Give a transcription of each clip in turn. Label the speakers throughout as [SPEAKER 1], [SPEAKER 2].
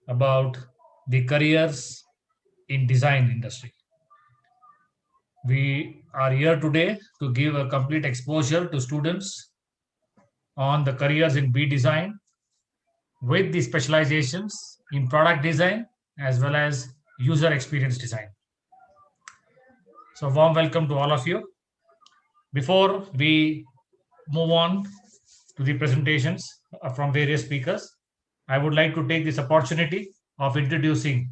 [SPEAKER 1] about the careers in design industry. We are here today to give a complete exposure to students on the careers in B design with the specializations in product design as well as user experience design. So warm welcome to all of you. Before we move on to the presentations from various speakers, I would like to take this opportunity of introducing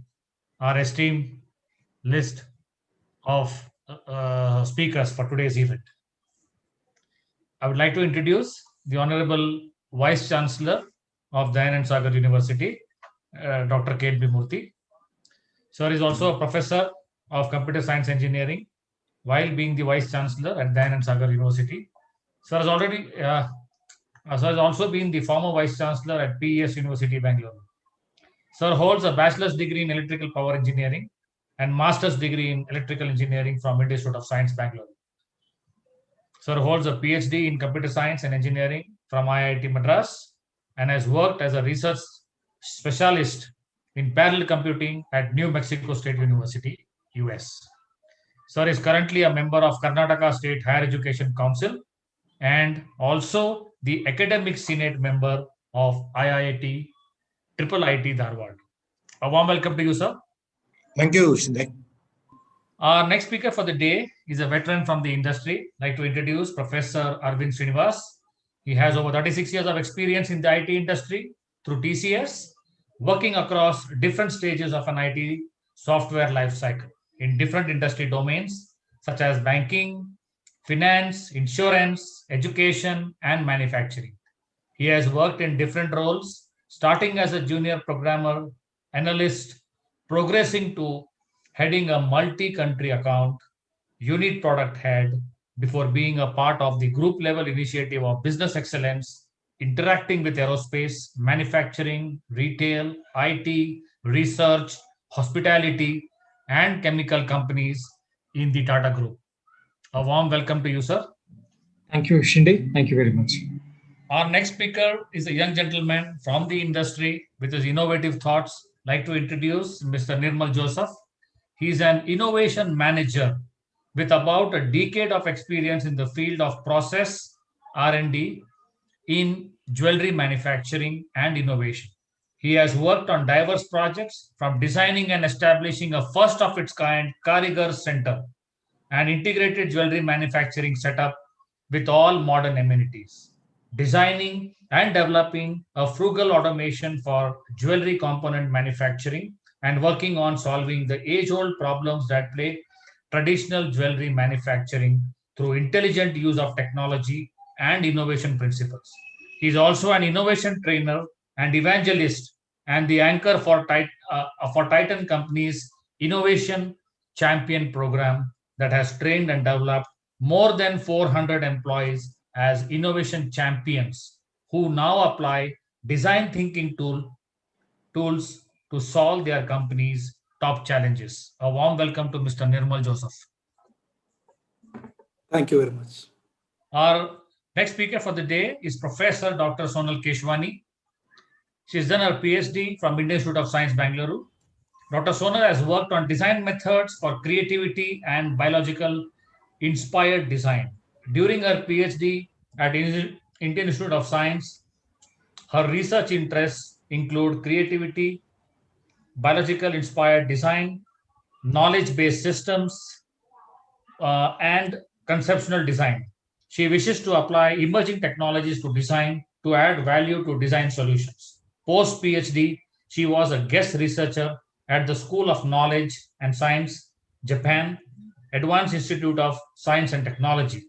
[SPEAKER 1] our esteemed list of speakers for today's event. I would like to introduce the Honorable Vice Chancellor of Dayanand Sagar University, Dr. K.B. Murthy. Sir is also a professor of computer science engineering while being the Vice Chancellor at Dayanand Sagar University. Sir has also been the former Vice Chancellor at PES University, Bangalore. Sir holds a bachelor's degree in electrical power engineering and master's degree in electrical engineering from Indian Institute of Science, Bangalore. Sir holds a PhD in computer science and engineering from IIT Madras and has worked as a research specialist in parallel computing at New Mexico State University, US. Sir is currently a member of Karnataka State Higher Education Council and also the academic senate member of IIT Triple IT Dharwad. A warm welcome to you, sir.
[SPEAKER 2] Thank you, Shinde.
[SPEAKER 1] Our next speaker for the day is a veteran from the industry. I'd like to introduce Professor Arvind Srinivas. He has over 36 years of experience in the IT industry through TCS, working across different stages of an IT software lifecycle in different industry domains such as banking, finance, insurance, education, and manufacturing. He has worked in different roles, starting as a junior programmer, analyst, progressing to heading a multi-country account, unit product head, before being a part of the group level initiative of business excellence, interacting with aerospace, manufacturing, retail, IT, research, hospitality, and chemical companies in the Tata Group. A warm welcome to you, sir.
[SPEAKER 3] Thank you, Shinde. Thank you very much.
[SPEAKER 1] Our next speaker is a young gentleman from the industry with his innovative thoughts. I'd like to introduce Mr. Nirmal Joseph. He's an innovation manager with about a decade of experience in the field of process R&D in jewelry manufacturing and innovation. He has worked on diverse projects from designing and establishing a first of its kind Karigar Center, an integrated jewelry manufacturing setup with all modern amenities, designing and developing a frugal automation for jewelry component manufacturing, and working on solving the age-old problems that plague traditional jewelry manufacturing through intelligent use of technology and innovation principles. He is also an innovation trainer and evangelist and the anchor for Titan Company's Innovation Champion program that has trained and developed more than 400 employees as innovation champions who now apply design thinking tools to solve their company's top challenges. A warm welcome to Mr. Nirmal Joseph.
[SPEAKER 2] Thank you very much.
[SPEAKER 1] Our next speaker for the day is Professor Dr. Sonal Keshwani. She's done her PhD from Indian Institute of Science, Bangalore. Dr. Sonal has worked on design methods for creativity and biological inspired design. During her PhD at Indian Institute of Science, her research interests include creativity, biological inspired design, knowledge based systems, and conceptual design. She wishes to apply emerging technologies to design to add value to design solutions. Post PhD, she was a guest researcher at the School of Knowledge and Science, Japan, Advanced Institute of Science and Technology.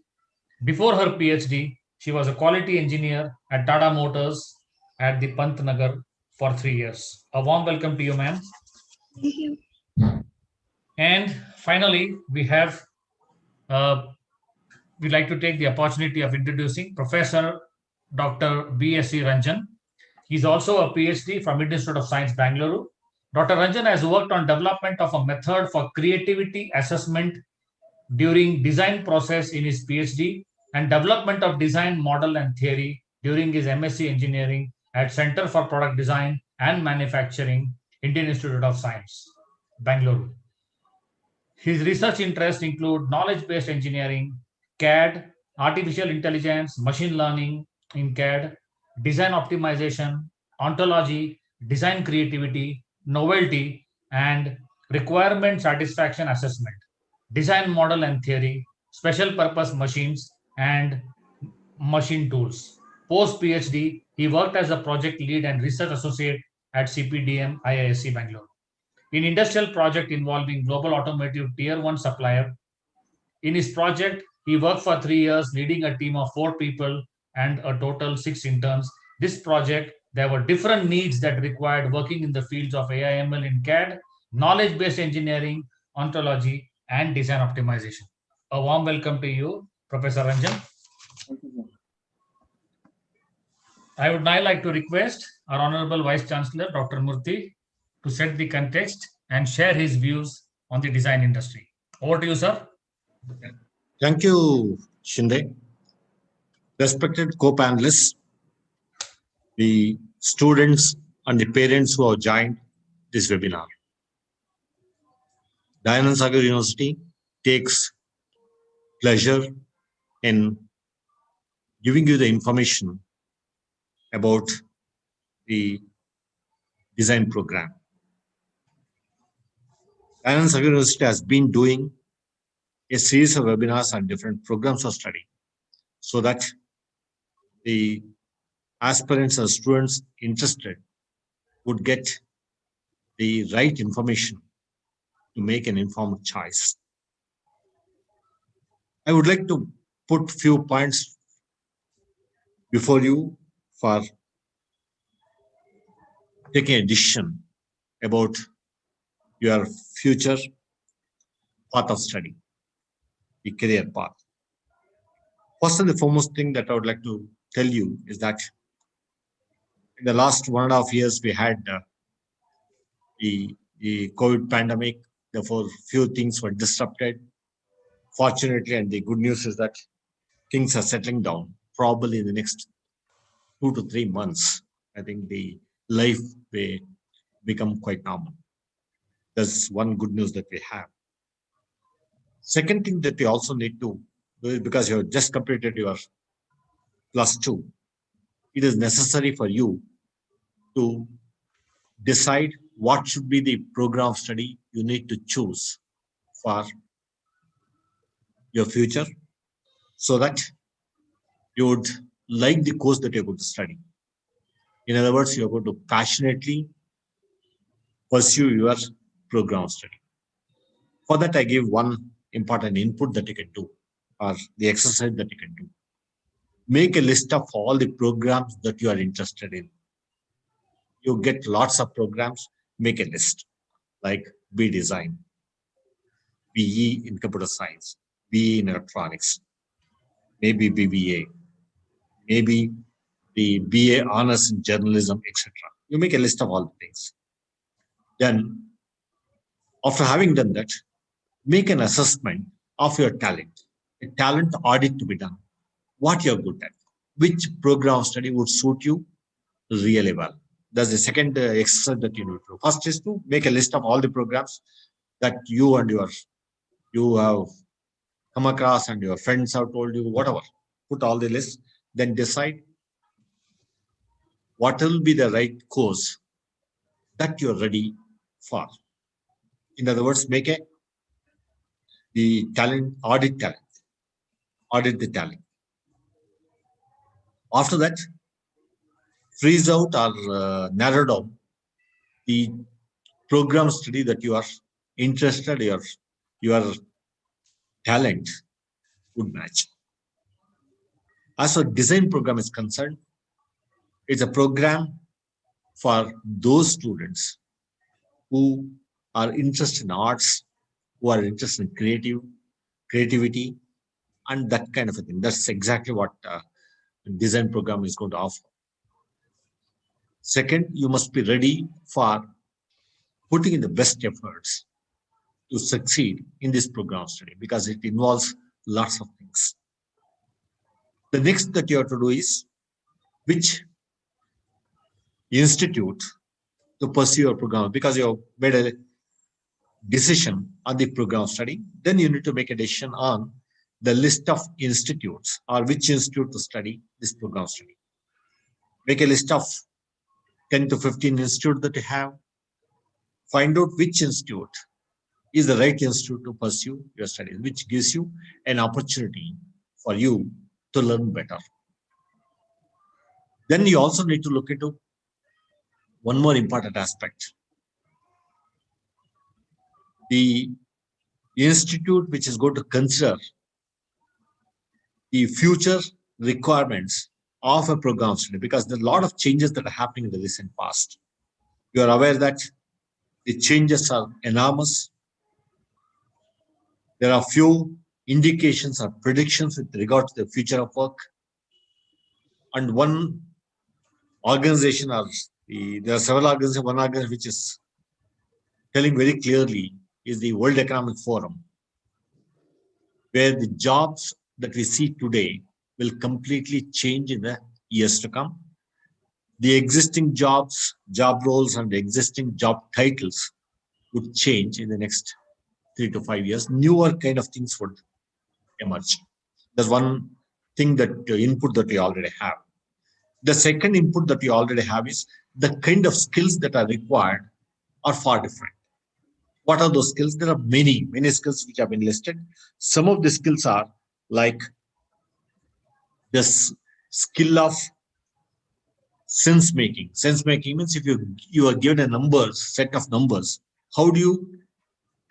[SPEAKER 1] Before her PhD, she was a quality engineer at Tata Motors at the Pantnagar for 3 years. A warm welcome to you, ma'am.
[SPEAKER 4] Thank you.
[SPEAKER 1] And finally, we'd like to take the opportunity of introducing Professor Dr. B.S.C. Ranjan. He's also a PhD from Indian Institute of Science, Bangalore. Dr. Ranjan has worked on development of a method for creativity assessment during design process in his PhD and development of design model and theory during his MSc engineering at Center for Product Design and Manufacturing Indian Institute of Science, Bangalore. His research interests include knowledge-based engineering, CAD, artificial intelligence, machine learning in CAD, design optimization, ontology, design creativity, novelty, and requirement satisfaction assessment, design model and theory, special purpose machines, and machine tools. Post PhD, he worked as a project lead and research associate at CPDM IISc Bangalore. In industrial project involving global automotive tier 1 supplier, in his project, he worked for 3 years, leading a team of 4 people and a total 6 interns. This project, there were different needs that required working in the fields of AI/ML in CAD, knowledge-based engineering, ontology, and design optimization. A warm welcome to you, Professor Ranjan. I would now like to request our Honorable Vice Chancellor, Dr. Murthy, to set the context and share his views on the design industry. Over to you, sir.
[SPEAKER 2] Thank you, Shinde. Respected co-panelists, the students and the parents who have joined this webinar. Dayanand Sagar University takes pleasure in giving you the information about the design program. Dayanand Sagar University has been doing a series of webinars on different programs of study so that the aspirants or students interested would get the right information to make an informed choice. I would like to put few points before you for taking a decision about your future path of study, the career path. First and the foremost thing that I would like to tell you is that in the last 1.5 years, we had the COVID pandemic. Therefore, few things were disrupted. Fortunately, and the good news is that things are settling down. Probably in the next 2 to 3 months, I think the life will become quite normal. That's one good news that we have. Second thing that we also need to do is, because you have just completed your +2, it is necessary for you to decide what should be the program of study you need to choose for your future, so that you would like the course that you're going to study. In other words, you're going to passionately pursue your program of study. For that, I give one important input that you can do, or the exercise that you can do. Make a list of all the programs that you are interested in. You get lots of programs, make a list, like B Design, BE in computer science, BE in electronics, maybe BBA, maybe the BA honors in journalism, etc. You make a list of all the things. Then, after having done that, make an assessment of your talent, a talent audit to be done. What you're good at, which program of study would suit you really well. That's the second exercise that you need to do. First is to make a list of all the programs that you and you have come across and your friends have told you, whatever. Put all the lists, then decide what will be the right course that you're ready for. In other words, make the talent, audit the talent. After that, freeze out or narrow down the program study that you are interested, your talent would match. As a design program is concerned, it's a program for those students who are interested in arts, who are interested in creativity, and that kind of a thing. That's exactly what design program is going to offer. Second, you must be ready for putting in the best efforts to succeed in this program study, because it involves lots of things. The next that you have to do is, which institute to pursue your program because you have made a decision on the program study. Then you need to make a decision on the list of institutes or which institute to study this program study. Make a list of 10 to 15 institutes that you have. Find out which institute is the right institute to pursue your studies, which gives you an opportunity for you to learn better. Then you also need to look into one more important aspect. The institute which is going to consider the future requirements of a program study, because there are a lot of changes that are happening in the recent past. You are aware that the changes are enormous. There are few indications or predictions with regard to the future of work. And one organization, or there are several organizations, one organization which is telling very clearly is the World Economic Forum, where the jobs that we see today will completely change in the years to come. The existing jobs, job roles, and the existing job titles would change in the next 3 to 5 years. Newer kind of things would emerge. That's one thing that input that we already have. The second input that we already have is the kind of skills that are required are far different. What are those skills? There are many skills which have been listed. Some of the skills are like this skill of sense making. Sense making means if you are given a numbers, set of numbers, how do you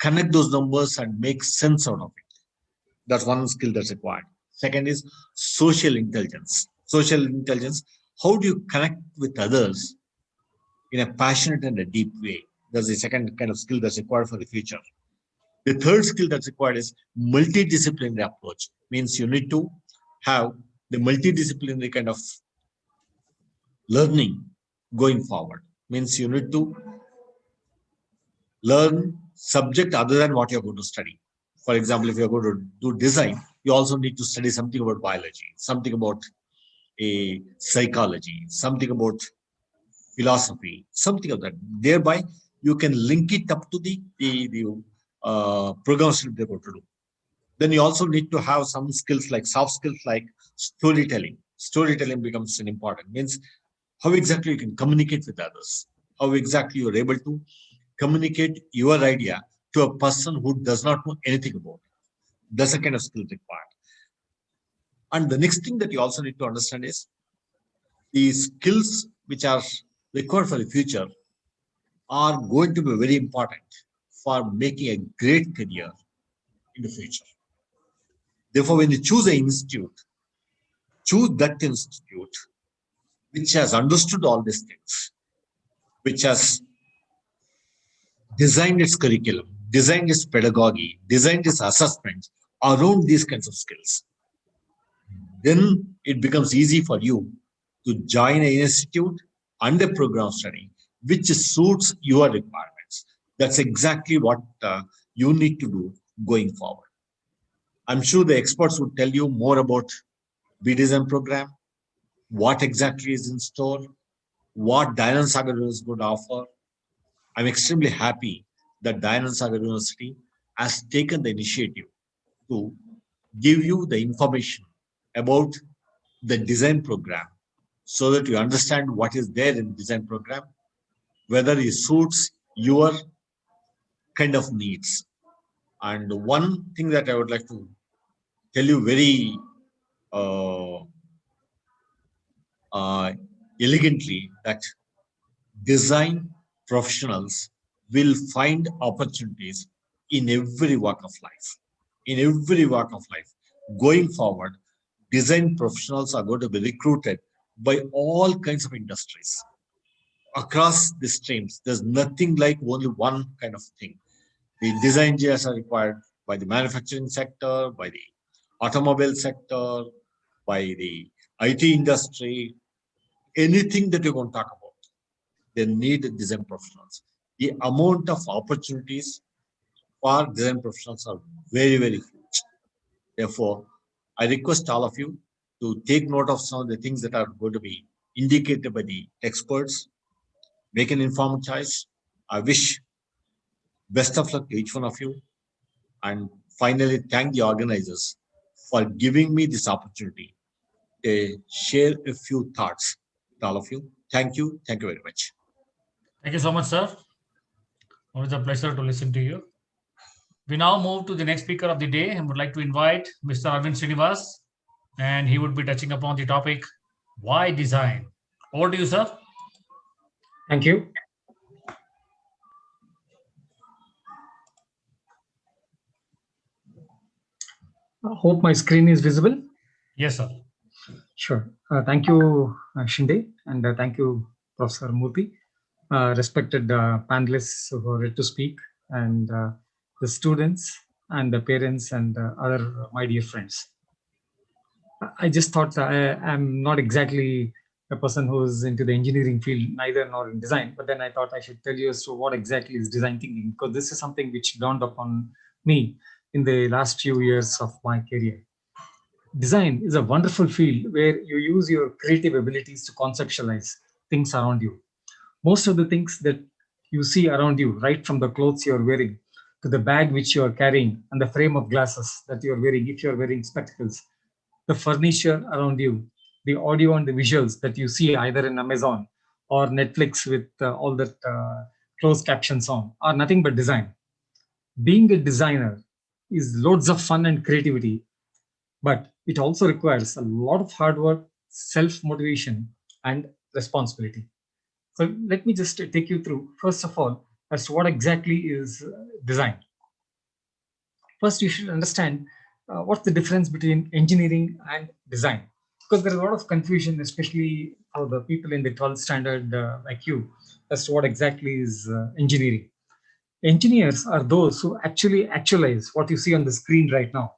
[SPEAKER 2] connect those numbers and make sense out of it? That's one skill that's required. Second is social intelligence. Social intelligence, how do you connect with others in a passionate and a deep way? That's the second kind of skill that's required for the future. The third skill that's required is multidisciplinary approach. Means you need to have the multidisciplinary kind of learning going forward. Means you need to learn subject other than what you're going to study. For example, if you're going to do design, you also need to study something about biology, something about a psychology, something about philosophy, something of that. Thereby, you can link it up to the programs that they're going to do. Then you also need to have some skills like soft skills like storytelling. Storytelling becomes an important, means how exactly you can communicate with others, how exactly you're able to communicate your idea to a person who does not know anything about it. That's the kind of skill required. And the next thing that you also need to understand is the skills which are required for the future are going to be very important for making a great career in the future. Therefore, when you choose an institute, choose that institute which has understood all these things, which has designed its curriculum, designed its pedagogy, designed its assessments around these kinds of skills. Then it becomes easy for you to join an institute and a program study which suits your requirements. That's exactly what you need to do going forward. I'm sure the experts would tell you more about BDSM program, what exactly is in store, what Dayanand Sagar is going to offer. I'm extremely happy that Dayanand Sagar University has taken the initiative to give you the information about the design program so that you understand what is there in design program, whether it suits your kind of needs. And one thing that I would like to tell you very uh, elegantly, that design professionals will find opportunities in every walk of life. In every walk of life. Going forward, design professionals are going to be recruited by all kinds of industries across the streams. There's nothing like only one kind of thing. The design engineers are required by the manufacturing sector, by the automobile sector, by the IT industry, anything that you're going to talk about, they need design professionals. The amount of opportunities for design professionals are very, very huge. Therefore, I request all of you to take note of some of the things that are going to be indicated by the experts Make an informed choice. I wish best of luck to each one of you. And finally, thank the organizers for giving me this opportunity to share a few thoughts with all of you. Thank you. Thank you very much.
[SPEAKER 1] Thank you so much, sir. Always a pleasure to listen to you. We now move to the next speaker of the day and would like to invite Mr. Arvind Srinivas, and he would be touching upon the topic, why design? Over to you, sir.
[SPEAKER 3] Thank you. I hope my screen is visible.
[SPEAKER 1] Yes, sir.
[SPEAKER 3] Sure. Thank you, Shinde, and thank you, Professor Murthy, respected panelists who are ready to speak, and the students and the parents and other my dear friends. I just thought I'm not exactly a person who's into the engineering field, neither nor in design. But then I thought I should tell you as to what exactly is design thinking, because this is something which dawned upon me in the last few years of my career. Design is a wonderful field where you use your creative abilities to conceptualize things around you. Most of the things that you see around you, right from the clothes you're wearing to the bag which you're carrying and the frame of glasses that you're wearing, if you're wearing spectacles, the furniture around you, the audio and the visuals that you see either in Amazon or Netflix with all that closed captions on are nothing but design. Being a designer is loads of fun and creativity, but it also requires a lot of hard work, self motivation, and responsibility. So let me just take you through, first of all, as to what exactly is design. First, you should understand what's the difference between engineering and design, because there's a lot of confusion, especially for the people in the 12th standard like you, as to what exactly is engineering. Engineers are those who actually actualize what you see on the screen right now.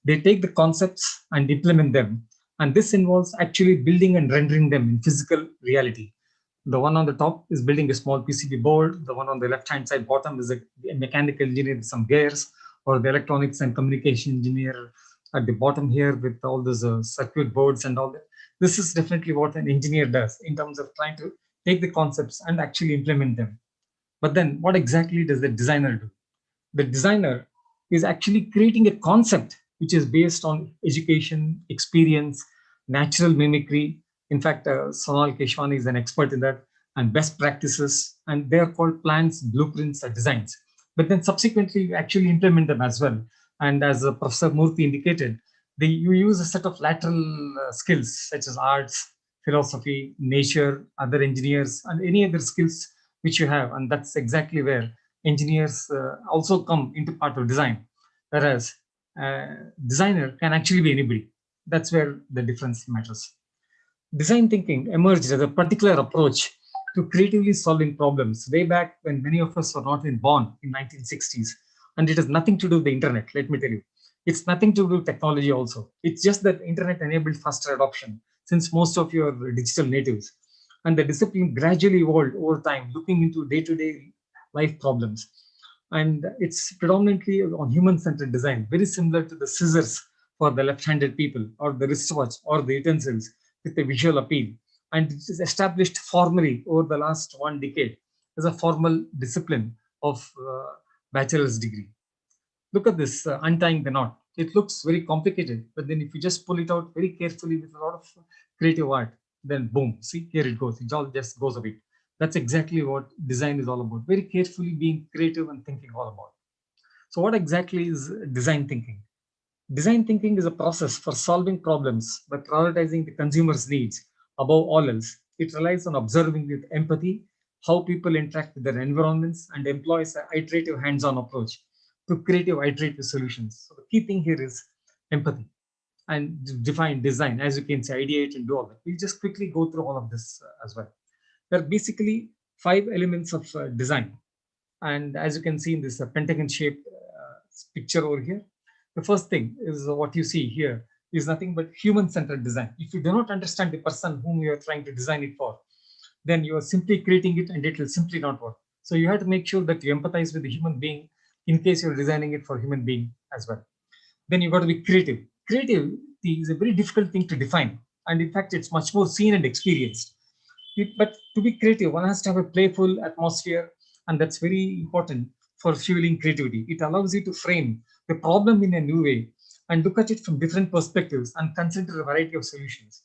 [SPEAKER 3] They take the concepts and implement them, and this involves actually building and rendering them in physical reality. The one on the top is building a small PCB board. The one on the left-hand side bottom is a mechanical engineer with some gears, or the electronics and communication engineer at the bottom here with all those circuit boards and all that. This is definitely what an engineer does in terms of trying to take the concepts and actually implement them. But then what exactly does the designer do? The designer is actually creating a concept which is based on education, experience, natural mimicry. In fact, Sonal Keshwani is an expert in that, and best practices, and they are called plans, blueprints, or designs. But then subsequently, you actually implement them as well. And as Professor Murthy indicated, you use a set of lateral skills such as arts, philosophy, nature, other engineers, and any other skills which you have. And that's exactly where engineers also come into part of design, whereas designer can actually be anybody. That's where the difference matters. Design thinking emerged as a particular approach to creatively solving problems way back when many of us were not even born in 1960s. And it has nothing to do with the internet, let me tell you. It's nothing to do with technology also. It's just that internet enabled faster adoption since most of you are digital natives. And the discipline gradually evolved over time, looking into day-to-day life problems. And it's predominantly on human-centered design, very similar to the scissors for the left-handed people, or the wristwatch, or the utensils with a visual appeal. And it is established formally over the last 1 decade as a formal discipline of bachelor's degree. Look at this untying the knot. It looks very complicated, but then if you just pull it out very carefully with a lot of creative art, then boom, see, here it goes. It all just goes away. That's exactly what design is all about. Very carefully being creative and thinking all about. So, what exactly is design thinking? Design thinking is a process for solving problems by prioritizing the consumer's needs above all else. It relies on observing with empathy how people interact with their environments and employs an iterative hands on approach to creative iterative solutions. So, the key thing here is empathy and define design, as you can say, ideate and do all that. We'll just quickly go through all of this as well. There are basically 5 elements of design. And as you can see in this pentagon shaped picture over here, the first thing is what you see here is nothing but human centered design. If you do not understand the person whom you are trying to design it for, then you are simply creating it and it will simply not work. So you have to make sure that you empathize with the human being in case you're designing it for human being as well. Then you got to be creative. Creativity is a very difficult thing to define. And in fact, it's much more seen and experienced. But to be creative, one has to have a playful atmosphere, and that's very important for fueling creativity. It allows you to frame the problem in a new way and look at it from different perspectives and consider a variety of solutions.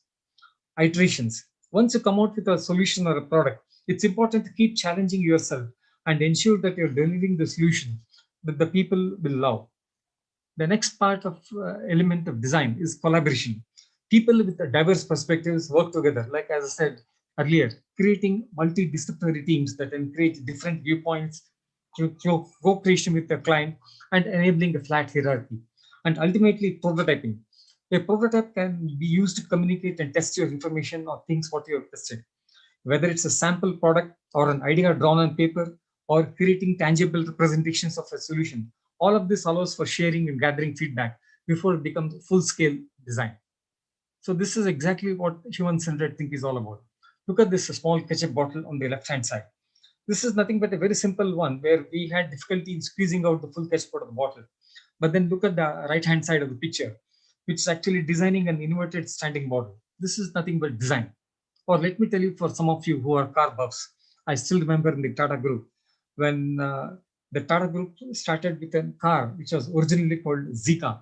[SPEAKER 3] Iterations. Once you come out with a solution or a product, it's important to keep challenging yourself and ensure that you're delivering the solution that the people will love. The next part of element of design is collaboration. People with diverse perspectives work together, like as I said earlier, creating multidisciplinary teams that encourage different viewpoints through co-creation with the client and enabling a flat hierarchy. And ultimately, prototyping. A prototype can be used to communicate and test your information or things what you have tested, whether it's a sample product or an idea drawn on paper or creating tangible representations of a solution. All of this allows for sharing and gathering feedback before it becomes full scale design. So, this is exactly what human centered think is all about. Look at this small ketchup bottle on the left hand side. This is nothing but a very simple one where we had difficulty in squeezing out the full ketchup out of the bottle. But then look at the right hand side of the picture, which is actually designing an inverted standing bottle. This is nothing but design. Or let me tell you, for some of you who are car buffs, I still remember in the Tata Group when the Tata Group started with a car which was originally called Zika,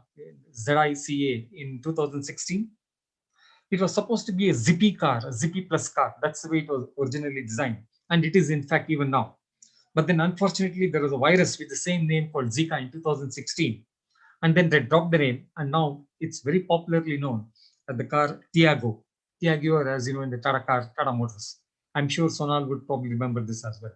[SPEAKER 3] Zica, in 2016. It was supposed to be a zippy car, a zippy plus car. That's the way it was originally designed. And it is, in fact, even now. But then, unfortunately, there was a virus with the same name called Zika in 2016. And then they dropped the name, and now it's very popularly known as the car Tiago. Tiago, or as you know, in the Tata car, Tata Motors. I'm sure Sonal would probably remember this as well.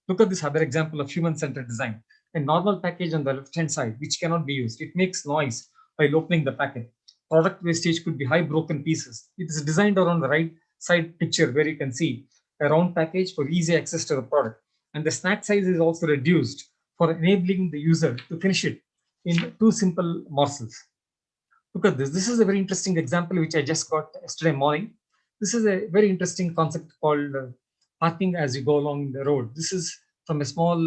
[SPEAKER 3] Look at this other example of human-centered design. A normal package on the left-hand side, which cannot be used. It makes noise while opening the packet. Product wastage could be high broken pieces. It is designed around the right side picture where you can see a round package for easy access to the product. And the snack size is also reduced for enabling the user to finish it in two simple morsels. Look at this. This is a very interesting example which I just got yesterday morning. This is a very interesting concept called parking as you go along the road. This is from a small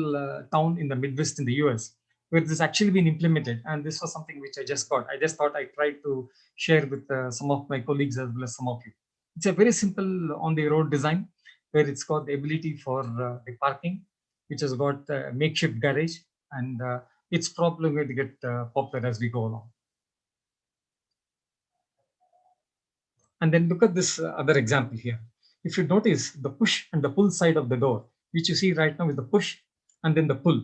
[SPEAKER 3] town in the Midwest in the US where this actually been implemented. And this was something which I just got. I just thought I tried to share with some of my colleagues as well as some of you. It's a very simple on the road design where it's got the ability for the parking, which has got a makeshift garage, and it's probably going to get popular as we go along. And then look at this other example here. If you notice the push and the pull side of the door, which you see right now with the push and then the pull,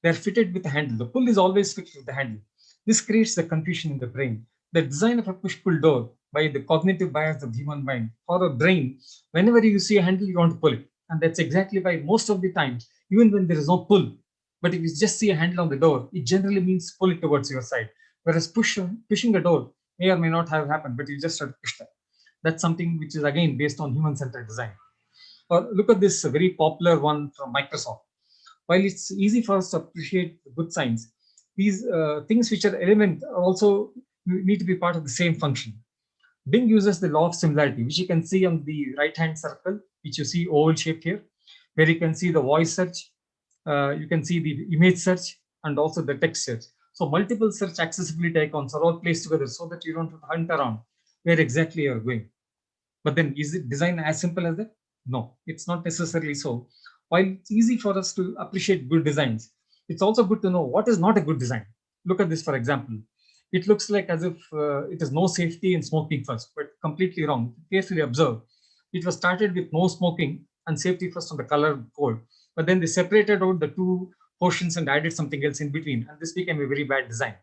[SPEAKER 3] they're fitted with the handle. The pull is always fixed with the handle. This creates the confusion in the brain. The design of a push-pull door by the cognitive bias of the human mind. For a brain, whenever you see a handle, you want to pull it. And that's exactly why most of the times, even when there is no pull, but if you just see a handle on the door, it generally means pull it towards your side. Whereas pushing a door may or may not have happened, but you just have to push that. That's something which is again based on human-centered design. Or look at this very popular one from Microsoft. While it's easy for us to appreciate the good signs, these things which are element are also need to be part of the same function. Bing uses the law of similarity, which you can see on the right-hand circle, which you see oval shape here, where you can see the voice search, you can see the image search, and also the text search. So multiple search accessibility icons are all placed together so that you don't have to hunt around where exactly you're going. But then is it design as simple as that? No, it's not necessarily so. While it's easy for us to appreciate good designs, it's also good to know what is not a good design. Look at this, for example. It looks like as if it is no safety in smoking first, but completely wrong. Carefully observe. It was started with no smoking and safety first on the color code, but then they separated out the two portions and added something else in between, and this became a very bad design.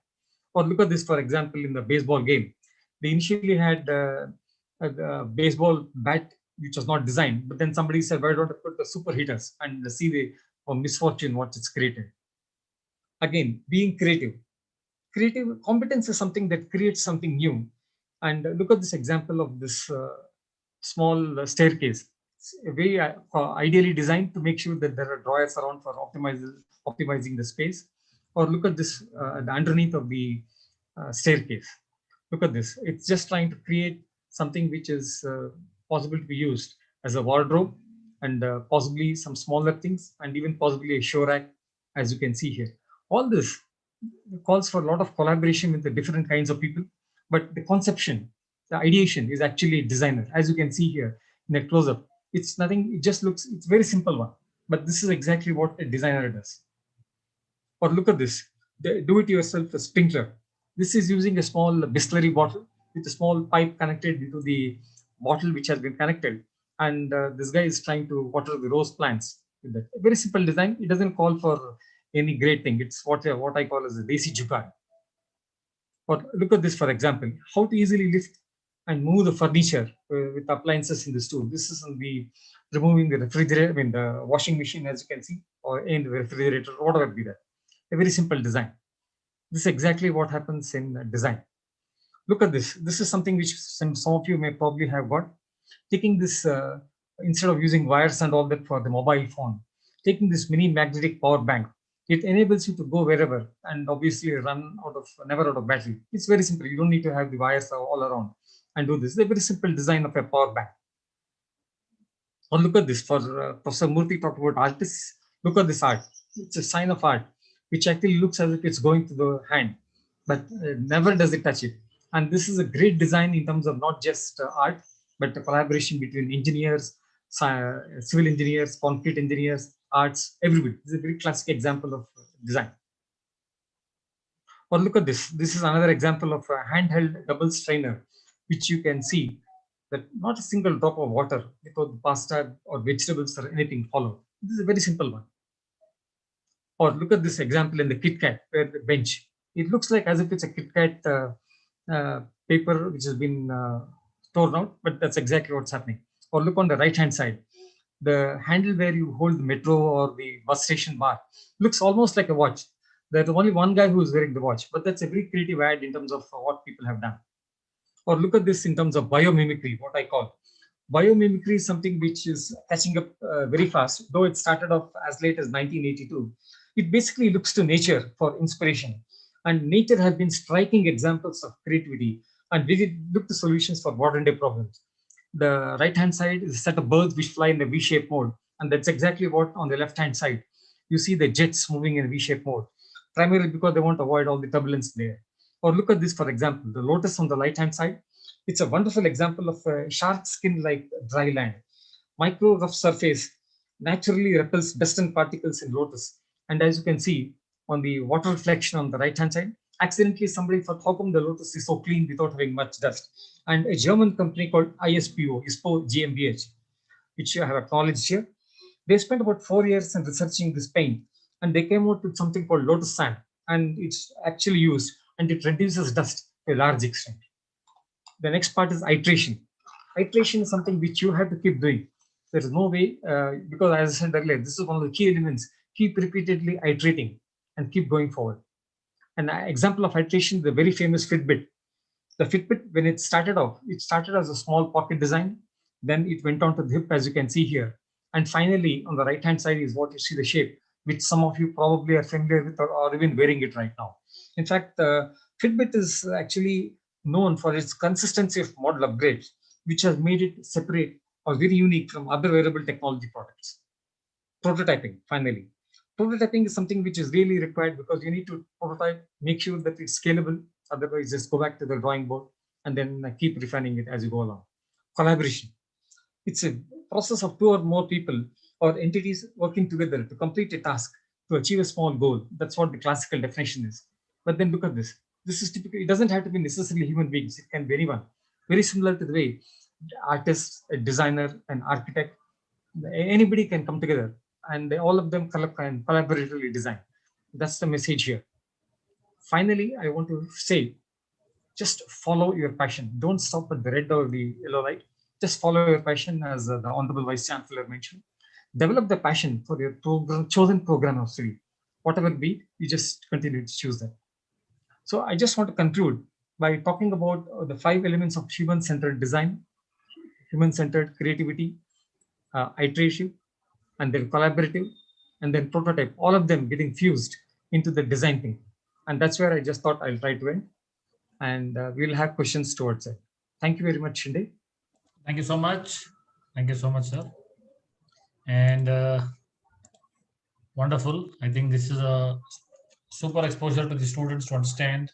[SPEAKER 3] Or look at this, for example, in the baseball game. They initially had a baseball bat which was not designed, but then somebody said, why don't I put the super heaters and see the misfortune what it's created. Again, being creative. Creative competence is something that creates something new. And look at this example of this small staircase. It's very ideally designed to make sure that there are drawers around for optimizing the space. Or look at this, the underneath of the staircase. Look at this. It's just trying to create something which is possible to be used as a wardrobe and possibly some smaller things and even possibly a show rack, as you can see here. All this calls for a lot of collaboration with the different kinds of people, but the conception, the ideation is actually a designer. As you can see here in a close-up, It's nothing, it just looks, it's very simple one. But this is exactly what a designer does. Or look at this, the do-it-yourself sprinkler. This is using a small Bisleri bottle with a small pipe connected into the bottle which has been connected. And this guy is trying to water the rose plants with that. A very simple design. It doesn't call for any great thing. It's what I call as a desi jugaad. Or look at this, for example, how to easily lift and move the furniture with appliances in the store. This is on the removing the refrigerator, I mean the washing machine, as you can see, or in the refrigerator, whatever be that. A very simple design. This is exactly what happens in design. Look at this. This is something which some of you may probably have got. Taking this, instead of using wires and all that for the mobile phone, taking this mini magnetic power bank, it enables you to go wherever and obviously run never out of battery. It's very simple. You don't need to have the wires all around and do this. It's a very simple design of a power bank. Or look at this, for Professor Murthy talked about artists. Look at this art. It's a sign of art, which actually looks as if it's going to the hand, but never does it touch it. And this is a great design in terms of not just art, but the collaboration between engineers, civil engineers, concrete engineers, arts, everybody. This is a very classic example of design. Or look at this. This is another example of a handheld double strainer, which you can see that not a single drop of water without pasta or vegetables or anything follow. This is a very simple one. Or look at this example in the KitKat, where the bench. It looks like as if it's a KitKat paper which has been torn out, but that's exactly what's happening. Or look on the right-hand side. The handle where you hold the metro or the bus station bar looks almost like a watch. There's only one guy who is wearing the watch, but that's a very creative ad in terms of what people have done. Or look at this in terms of biomimicry, what I call. Biomimicry is something which is catching up very fast, though it started off as late as 1982. It basically looks to nature for inspiration. And nature has been striking examples of creativity and really look to solutions for modern day problems. The right-hand side is a set of birds which fly in a V-shaped mode. And that's exactly what on the left-hand side. You see the jets moving in a V-shaped mode, primarily because they want to avoid all the turbulence there. Or look at this, for example, the lotus on the right-hand side. It's a wonderful example of a shark skin like dry land. Micro rough surface naturally repels dust and particles in lotus. And as you can see on the water reflection on the right-hand side, accidentally somebody thought, how come the lotus is so clean without having much dust? And a German company called ISPO GmbH, which I have acknowledged here, they spent about 4 years in researching this paint, and they came out with something called lotus sand, and it's actually used, and it reduces dust to a large extent. The next part is iteration. Iteration is something which you have to keep doing. There is no way, because as I said earlier, this is one of the key elements. Keep repeatedly iterating and keep going forward. An example of iteration, the very famous Fitbit. The Fitbit, when it started off, it started as a small pocket design. Then it went on to the hip, as you can see here. And finally, on the right-hand side is what you see the shape, which some of you probably are familiar with or even wearing it right now. In fact, Fitbit is actually known for its consistency of model upgrades, which has made it separate or very unique from other wearable technology products. Prototyping, finally. Prototyping is something which is really required because you need to prototype, make sure that it's scalable. Otherwise, just go back to the drawing board and then keep refining it as you go along. Collaboration. It's a process of two or more people or entities working together to complete a task to achieve a small goal. That's what the classical definition is. But then look at this. This is typically, it doesn't have to be necessarily human beings. It can be anyone. Very similar to the way artist, a designer, an architect, anybody can come together and all of them can collaboratively design. That's the message here. Finally, I want to say, just follow your passion. Don't stop at the red or the yellow light. Just follow your passion, as the Honorable Vice Chancellor mentioned. Develop the passion for your chosen program of study. Whatever it be, you just continue to choose that. So I just want to conclude by talking about the 5 elements of human-centered design, human-centered creativity, iterative, and then collaborative, and then prototype, all of them getting fused into the design thing. And that's where I just thought I'll try to end. And we'll have questions towards it. Thank you very much, Shinde.
[SPEAKER 1] Thank you so much. Thank you so much, sir. And wonderful. I think this is a super exposure to the students to understand,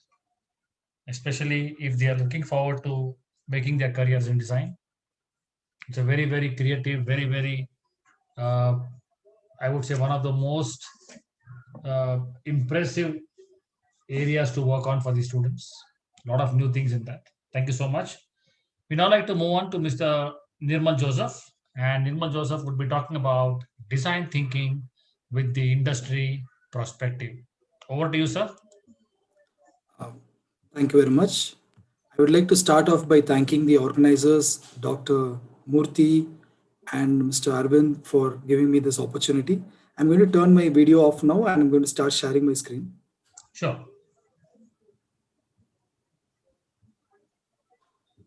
[SPEAKER 1] especially if they are looking forward to making their careers in design. It's a very, very creative, very, very, I would say, one of the most impressive areas to work on for the students. A lot of new things in that. Thank you so much. We now like to move on to Mr. Nirmal Joseph, and Nirmal Joseph would be talking about design thinking with the industry perspective. Over to you, sir.
[SPEAKER 4] Um, Thank you very much. I would like to start off by thanking the organizers, Dr. Murthy and Mr. Arvind, for giving me this opportunity. I'm going to turn my video off now and I'm going to start sharing my screen.
[SPEAKER 1] Sure.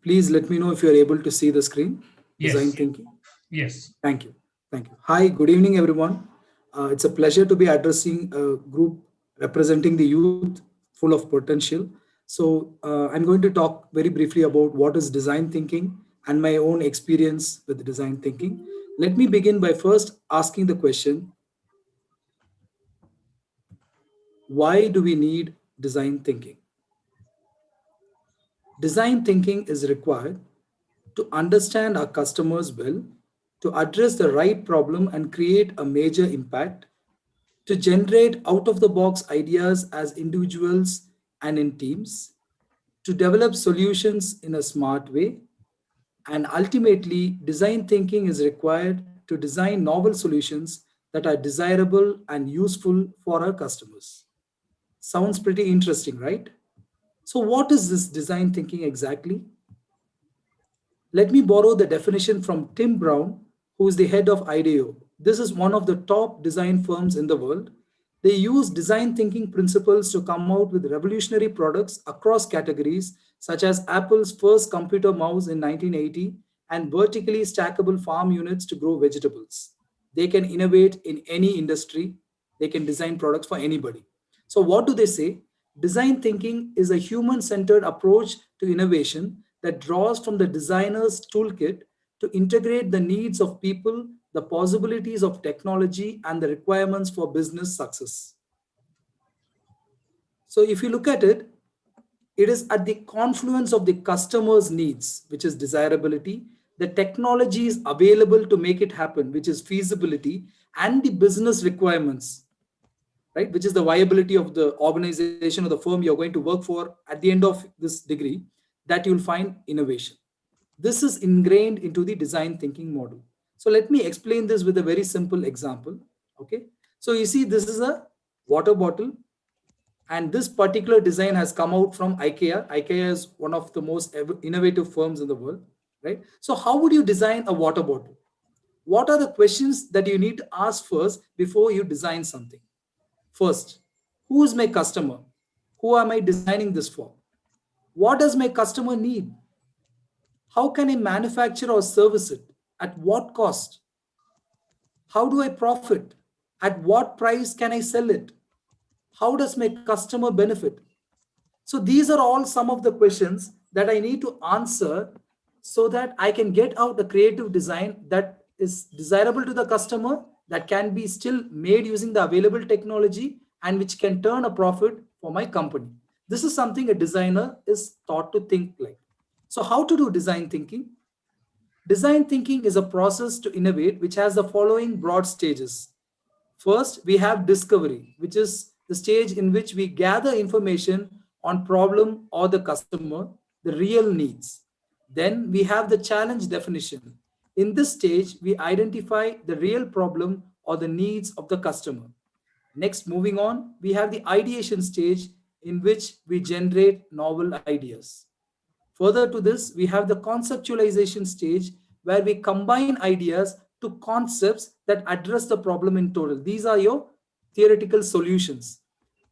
[SPEAKER 4] Please let me know if you are able to see the screen. Design
[SPEAKER 1] Yes.
[SPEAKER 4] thinking.
[SPEAKER 1] Yes.
[SPEAKER 4] Thank you. Thank you. Hi, good evening, everyone. It's a pleasure to be addressing a group representing the youth full of potential. So, I'm going to talk very briefly about what is design thinking and my own experience with design thinking. Let me begin by first asking the question, why do we need design thinking? Design thinking is required to understand our customers well, to address the right problem and create a major impact, to generate out of the box ideas as individuals and in teams, to develop solutions in a smart way, and ultimately, design thinking is required to design novel solutions that are desirable and useful for our customers. Sounds pretty interesting, right? So, what is this design thinking exactly? Let me borrow the definition from Tim Brown, who is the head of IDEO. This is one of the top design firms in the world. They use design thinking principles to come out with revolutionary products across categories, such as Apple's first computer mouse in 1980 and vertically stackable farm units to grow vegetables. They can innovate in any industry, they can design products for anybody. So, what do they say? Design thinking is a human centered approach to innovation that draws from the designer's toolkit to integrate the needs of people, the possibilities of technology, and the requirements for business success. So, if you look at it, it is at the confluence of the customer's needs, which is desirability, the technology is available to make it happen, which is feasibility, and the business requirements, right, which is the viability of the organization or the firm you're going to work for at the end of this degree, that you'll find innovation. This is ingrained into the design thinking model. So let me explain this with a very simple example. Okay. So you see, this is a water bottle, and this particular design has come out from IKEA. IKEA is one of the most innovative firms in the world, right? So how would you design a water bottle? What are the questions that you need to ask first before you design something? First, who is my customer? Who am I designing this for? What does my customer need? How can I manufacture or service it? At what cost? How do I profit? At what price can I sell it? How does my customer benefit? So these are all some of the questions that I need to answer so that I can get out a creative design that is desirable to the customer, that can be still made using the available technology, and which can turn a profit for my company. This is something a designer is taught to think like. So how to do design thinking? Design thinking is a process to innovate which has the following broad stages. First, we have discovery, which is the stage in which we gather information on problem or the customer, the real needs. Then we have the challenge definition. In this stage, we identify the real problem or the needs of the customer. Next, moving on, we have the ideation stage in which we generate novel ideas. Further to this, we have the conceptualization stage where we combine ideas to concepts that address the problem in total. These are your theoretical solutions.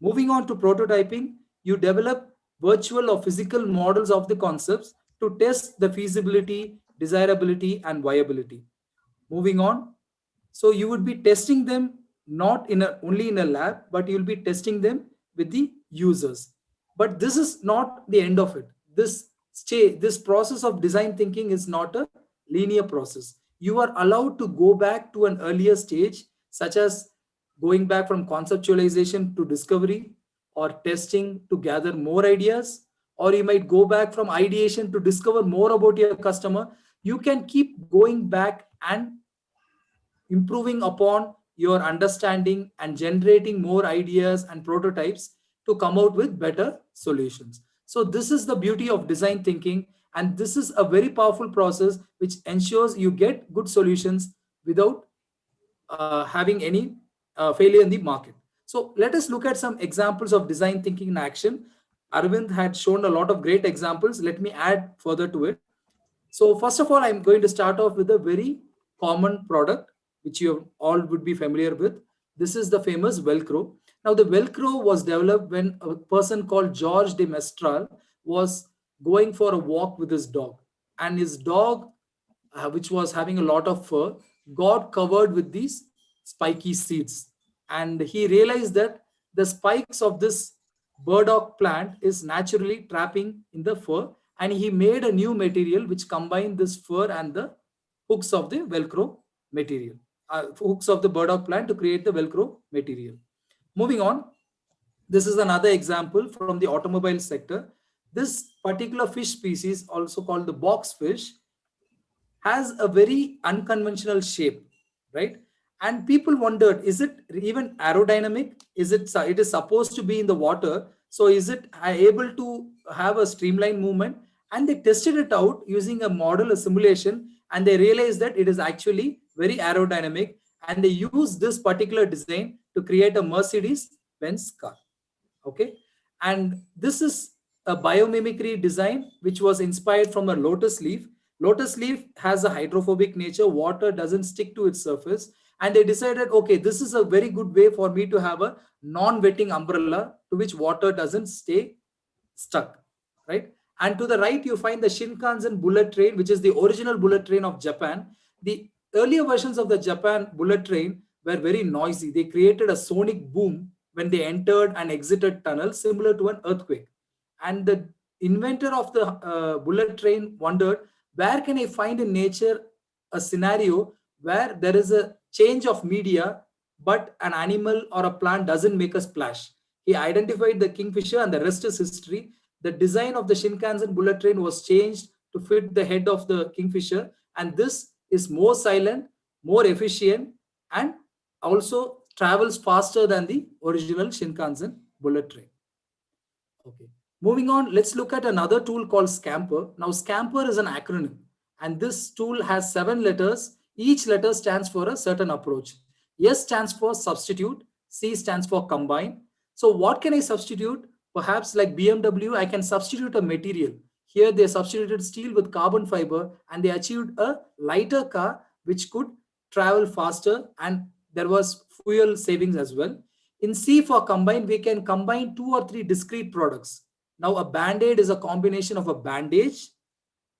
[SPEAKER 4] Moving on to prototyping, you develop virtual or physical models of the concepts to test the feasibility, desirability, and viability. Moving on, so you would be testing them not in only in a lab, but you'll be testing them with the users. But this is not the end of it. This process of design thinking is not a linear process. You are allowed to go back to an earlier stage, such as going back from conceptualization to discovery or testing to gather more ideas, or you might go back from ideation to discover more about your customer. you can keep going back and improving upon your understanding and generating more ideas and prototypes to come out with better solutions. So this is the beauty of design thinking, and this is a very powerful process which ensures you get good solutions without having any failure in the market. So let us look at some examples of design thinking in action. Arvind had shown a lot of great examples. Let me add further to it. So first of all, I'm going to start off with a very common product, which you all would be familiar with. This is the famous Velcro. Now, the Velcro was developed when a person called George de Mestral was going for a walk with his dog. And his dog, which was having a lot of fur, got covered with these spiky seeds. And he realized that the spikes of this burdock plant is naturally trapping in the fur, and he made a new material which combined this fur and the hooks of the Velcro material, hooks of the burdock plant to create the Velcro material. Moving on, this is another example from the automobile sector. This particular fish species, also called the box fish, has a very unconventional shape, right? And people wondered, is it even aerodynamic? It is supposed to be in the water, so is it able to have a streamlined movement? And they tested it out using a model, a simulation, and they realized that it is actually very aerodynamic, and they used this particular design to create a Mercedes Benz car. Okay, and this is a biomimicry design which was inspired from a lotus leaf. Lotus leaf has a hydrophobic nature, water doesn't stick to its surface, and they decided, okay, this is a very good way for me to have a non-wetting umbrella to which water doesn't stay stuck, right? And to the right you find the Shinkansen bullet train, which is the original bullet train of Japan. The earlier versions of the Japan bullet train were very noisy. They created a sonic boom when they entered and exited tunnels, similar to an earthquake. And the inventor of the bullet train wondered, where can I find in nature a scenario where there is a change of media, but an animal or a plant doesn't make a splash? He identified the kingfisher, and the rest is history. The design of the Shinkansen bullet train was changed to fit the head of the kingfisher, and this is more silent, more efficient, and also travels faster than the original Shinkansen bullet train. Okay. Moving on, let's look at another tool called Scamper. Now, Scamper is an acronym, and this tool has 7 letters. Each letter stands for a certain approach. S stands for substitute, C stands for combine. So what can I substitute? Perhaps like BMW, I can substitute a material. Here they substituted steel with carbon fiber, and they achieved a lighter car which could travel faster, and there was fuel savings as well. In C for combine, we can combine 2 or 3 discrete products. Now a band-aid is a combination of a bandage,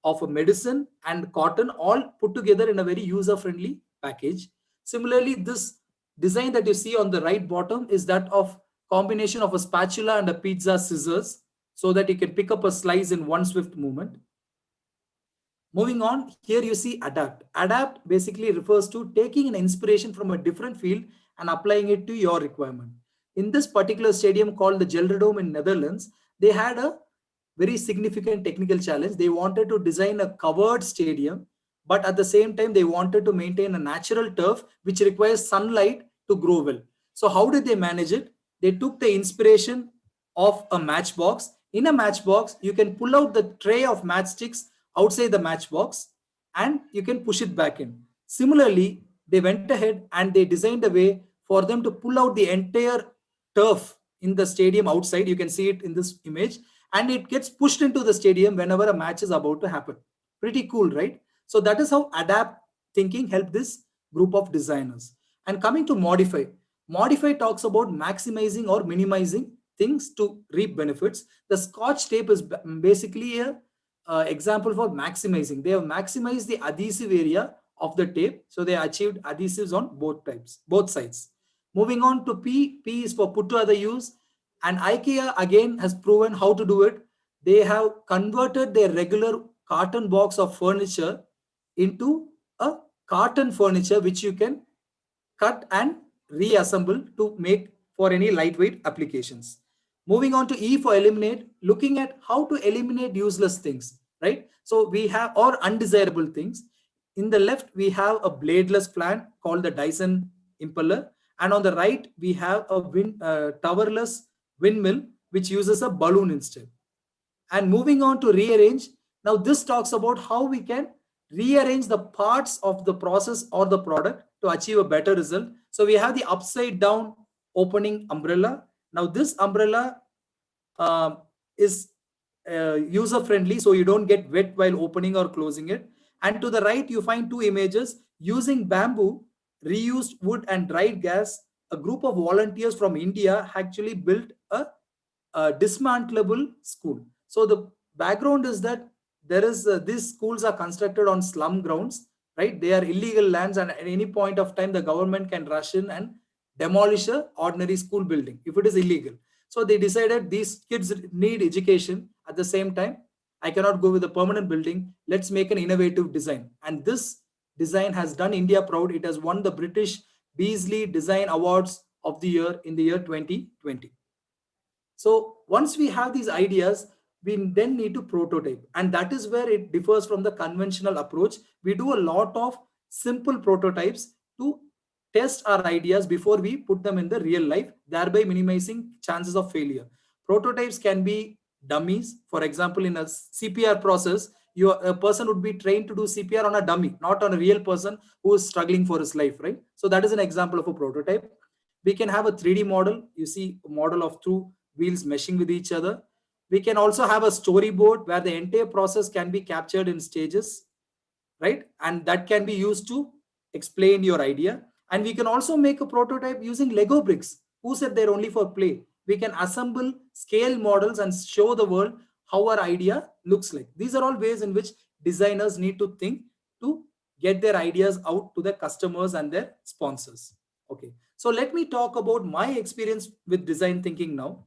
[SPEAKER 4] of a medicine, and cotton, all put together in a very user-friendly package. Similarly, this design that you see on the right bottom is that of combination of a spatula and a pizza scissors, so that you can pick up a slice in one swift movement. Moving on, here you see adapt. Adapt basically refers to taking an inspiration from a different field and applying it to your requirement. In this particular stadium called the Gelredome in Netherlands, they had a very significant technical challenge. They wanted to design a covered stadium, but at the same time, they wanted to maintain a natural turf which requires sunlight to grow well. So how did they manage it? They took the inspiration of a matchbox. In a matchbox, you can pull out the tray of matchsticks outside the matchbox and you can push it back in. Similarly, they went ahead and they designed a way for them to pull out the entire turf in the stadium outside. You can see it in this image, and it gets pushed into the stadium whenever a match is about to happen. Pretty cool, right? So that is how adapt thinking helped this group of designers. And coming to modify, modify talks about maximizing or minimizing things to reap benefits. The Scotch tape is basically a example for maximizing. They have maximized the adhesive area of the tape, so they achieved adhesives on both sides. Moving on to P is for put to other use, and IKEA again has proven how to do it. They have converted their regular carton box of furniture into a carton furniture which you can cut and reassemble to make for any lightweight applications. Moving on to E for eliminate, looking at how to eliminate useless things, right? So we have, or undesirable things. In the left, we have a bladeless plant called the Dyson impeller. And on the right, we have a towerless windmill, which uses a balloon instead. And moving on to rearrange, now this talks about how we can rearrange the parts of the process or the product to achieve a better result. So we have the upside down opening umbrella. Now this umbrella is user friendly, so you don't get wet while opening or closing it. And to the right, you find two images using bamboo, reused wood, and dried gas. A group of volunteers from India actually built a dismantleable school. So the background is that there is these schools are constructed on slum grounds, right? They are illegal lands, and at any point of time, the government can rush in and demolish a ordinary school building if it is illegal. So they decided these kids need education. At the same time, I cannot go with a permanent building. Let's make an innovative design. And this design has done India proud. It has won the British Beasley Design Awards of the Year in the year 2020. So once we have these ideas, we then need to prototype. And that is where it differs from the conventional approach. We do a lot of simple prototypes to test our ideas before we put them in the real life, thereby minimizing chances of failure. Prototypes can be dummies. For example, in a CPR process, a person would be trained to do CPR on a dummy, not on a real person who is struggling for his life, right? So that is an example of a prototype. We can have a 3D model. You see a model of two wheels meshing with each other. We can also have a storyboard where the entire process can be captured in stages, right? And that can be used to explain your idea. And we can also make a prototype using Lego bricks. Who said they're only for play? We can assemble scale models and show the world how our idea looks like. These are all ways in which designers need to think to get their ideas out to their customers and their sponsors. Okay, so let me talk about my experience with design thinking now.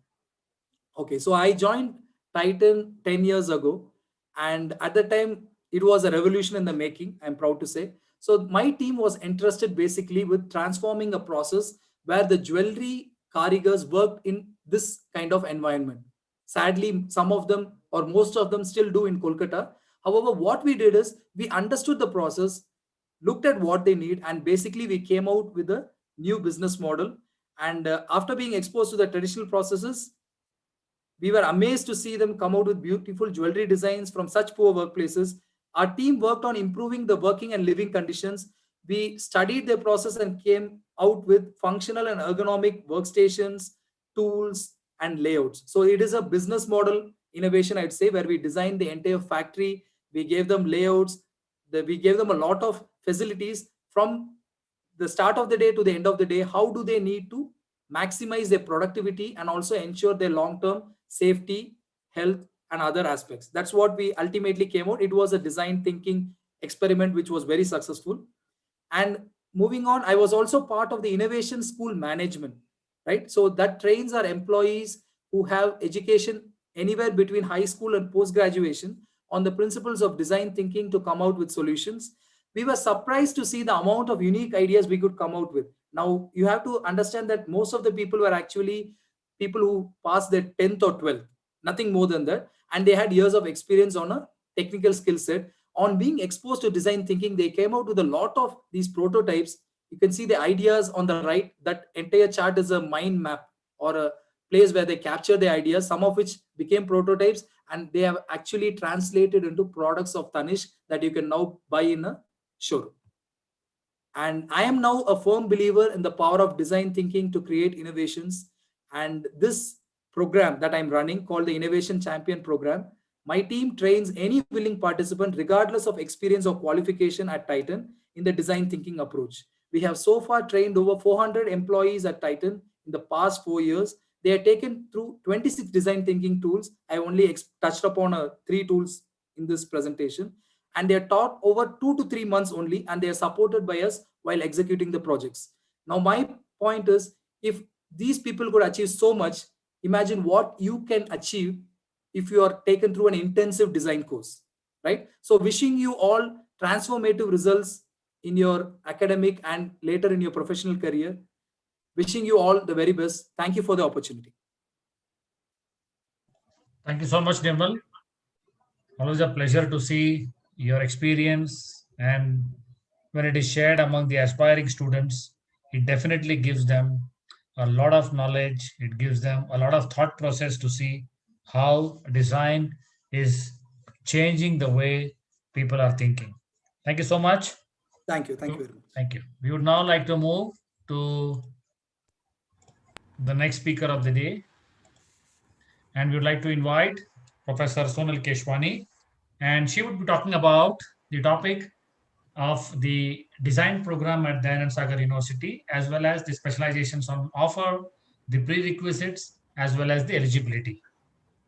[SPEAKER 4] Okay, so I joined Titan 10 years ago, and at the time, it was a revolution in the making, I'm proud to say. So my team was interested basically with transforming a process where the jewelry karigars worked in this kind of environment. Sadly, some of them or most of them still do in Kolkata. However, what we did is we understood the process, looked at what they need, and basically we came out with a new business model. And after being exposed to the traditional processes, we were amazed to see them come out with beautiful jewelry designs from such poor workplaces. Our team worked on improving the working and living conditions. We studied their process and came out with functional and ergonomic workstations, tools, and layouts. So it is a business model innovation, I'd say, where we designed the entire factory. We gave them layouts. We gave them a lot of facilities from the start of the day to the end of the day. How do they need to maximize their productivity and also ensure their long-term safety, health, and other aspects? That's what we ultimately came out. It was a design thinking experiment which was very successful. And moving on, I was also part of the innovation school management, right? So that trains our employees who have education anywhere between high school and post graduation on the principles of design thinking to come out with solutions. We were surprised to see the amount of unique ideas we could come out with. Now you have to understand that most of the people were actually people who passed their 10th or 12th, nothing more than that. And they had years of experience on a technical skill set. On being exposed to design thinking, they came out with a lot of these prototypes. You can see the ideas on the right. That entire chart is a mind map or a place where they capture the ideas, some of which became prototypes, and they have actually translated into products of Tanish that you can now buy in a showroom. And I am now a firm believer in the power of design thinking to create innovations. And this program that I'm running, called the Innovation Champion Program, my team trains any willing participant, regardless of experience or qualification at Titan, in the design thinking approach. We have so far trained over 400 employees at Titan in the past 4 years. They are taken through 26 design thinking tools. I only touched upon 3 tools in this presentation. And they are taught over 2 to 3 months only, and they are supported by us while executing the projects. Now, my point is, if these people could achieve so much, imagine what you can achieve if you are taken through an intensive design course, right? So wishing you all transformative results in your academic and later in your professional career. Wishing you all the very best. Thank you for the opportunity.
[SPEAKER 1] Thank you so much, Nirmal. Always a pleasure to see your experience, and when it is shared among the aspiring students, it definitely gives them a lot of knowledge. It gives them a lot of thought process to see how design is changing the way people are thinking. Thank you so much.
[SPEAKER 4] Thank you. Thank you very much.
[SPEAKER 1] Thank you. We would now like to move to the next speaker of the day, and we would like to invite Professor Sonal Keshwani, and she would be talking about the topic of the design program at Dayanand Sagar University, as well as the specializations on offer, the prerequisites, as well as the eligibility.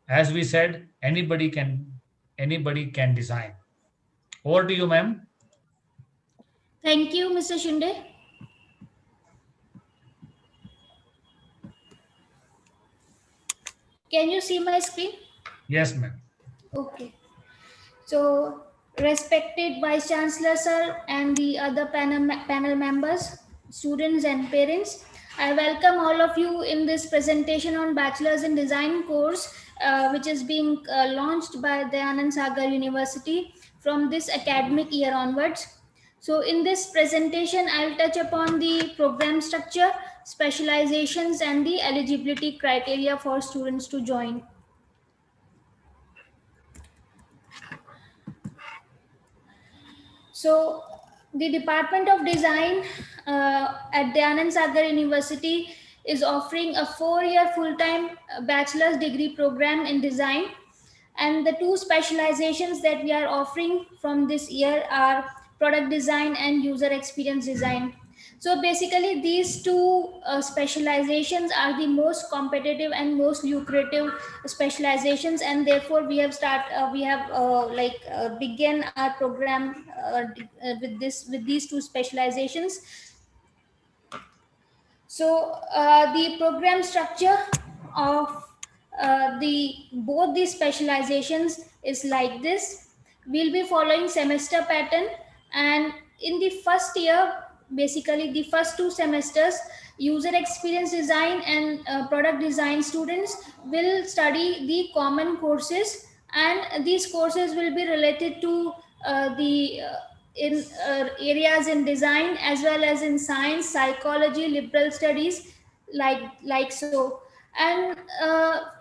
[SPEAKER 1] As we said, anybody can design. Over to you, ma'am.
[SPEAKER 5] Thank you, Mr. Shinde. Can you see my screen?
[SPEAKER 1] Yes, ma'am.
[SPEAKER 5] Okay. So, respected Vice Chancellor Sir and the other panel members, students and parents, I welcome all of you in this presentation on Bachelor's in Design course, which is being launched by Dayanand Sagar University from this academic year onwards. So in this presentation, I'll touch upon the program structure, specializations, and the eligibility criteria for students to join. So the Department of Design at Dayanand Sagar University is offering a 4-year full-time bachelor's degree program in design. And the two specializations that we are offering from this year are product design and user experience design. So basically these two specializations are the most competitive and most lucrative specializations, and therefore we have begin our program with these two specializations. So the program structure of both these specializations is like this. We'll be following semester pattern, and in the first year, basically the first 2 semesters, user experience design and product design students will study the common courses, and these courses will be related to the in areas in design as well as in science, psychology, liberal studies, like so. And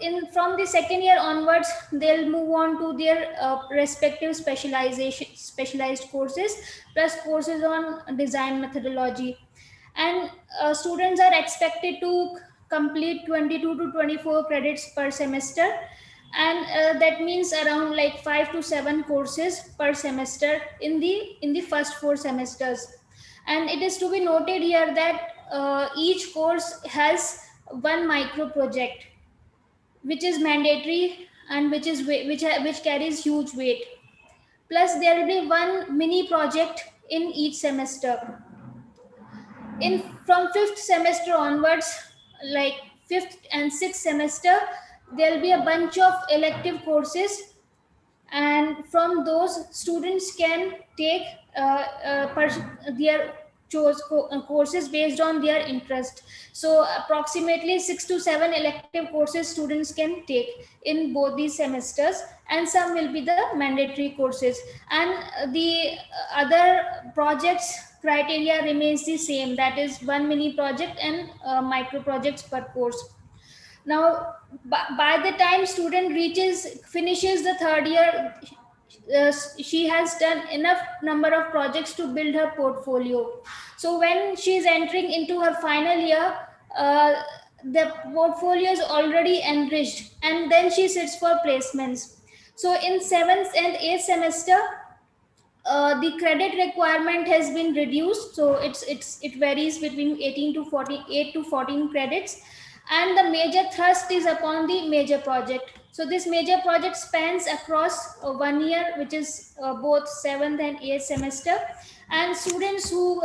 [SPEAKER 5] in from the second year onwards, they'll move on to their respective specialized courses plus courses on design methodology. And students are expected to complete 22 to 24 credits per semester, and that means around like 5 to 7 courses per semester in the first 4 semesters. And it is to be noted here that each course has one micro project which is mandatory and which carries huge weight. Plus there will be one mini project in each semester. In from 5th semester onwards, like 5th and 6th semester, there'll be a bunch of elective courses, and from those students can take their courses based on their interest. So approximately 6 to 7 elective courses students can take in both these semesters, and some will be the mandatory courses. And the other projects criteria remains the same, that is one mini project and micro projects per course. Now by the time student finishes the 3rd year, she has done enough number of projects to build her portfolio. So when she is entering into her final year, the portfolio is already enriched, and then she sits for placements. So in 7th and 8th semester, the credit requirement has been reduced, so it varies between 18 to 48 to 14 credits, and the major thrust is upon the major project. So this major project spans across 1 year, which is both 7th and 8th semester, and students who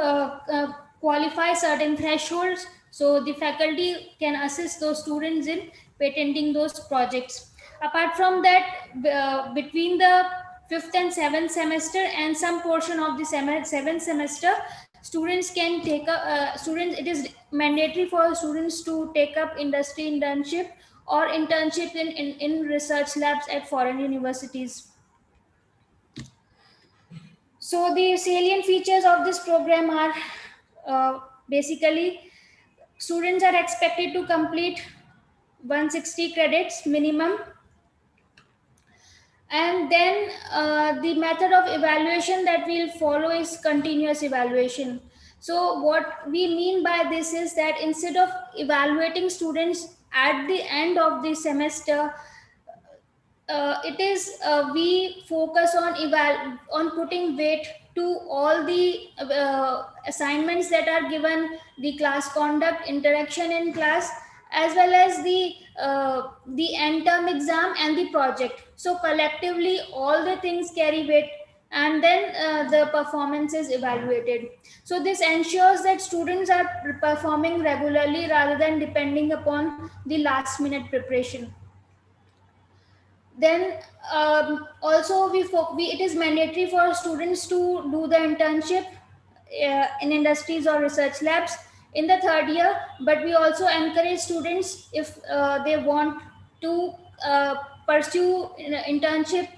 [SPEAKER 5] qualify certain thresholds, so the faculty can assist those students in patenting those projects. Apart from that, between the 5th and 7th semester and some portion of the 7th semester, students can take it is mandatory for students to take up industry internship or internship in research labs at foreign universities. So the salient features of this program are basically students are expected to complete 160 credits minimum, and then the method of evaluation that we'll follow is continuous evaluation. So what we mean by this is that instead of evaluating students at the end of the semester, it is we focus on on putting weight to all the assignments that are given, the class conduct, interaction in class, as well as the end term exam and the project. So collectively all the things carry weight, and then the performance is evaluated. So this ensures that students are performing regularly rather than depending upon the last minute preparation. Then also it is mandatory for students to do the internship in industries or research labs in the third year, but we also encourage students, if they want to pursue internship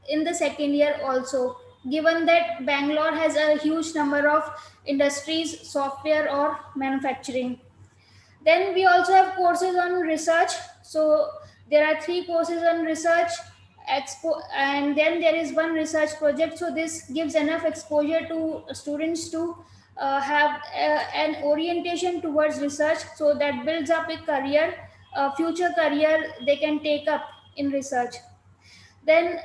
[SPEAKER 5] in the second year also, given that Bangalore has a huge number of industries, software or manufacturing. Then we also have courses on research. So there are 3 courses on research expo, and then there is one research project. So this gives enough exposure to students to have an orientation towards research, so that builds up a career, a future career they can take up in research. Then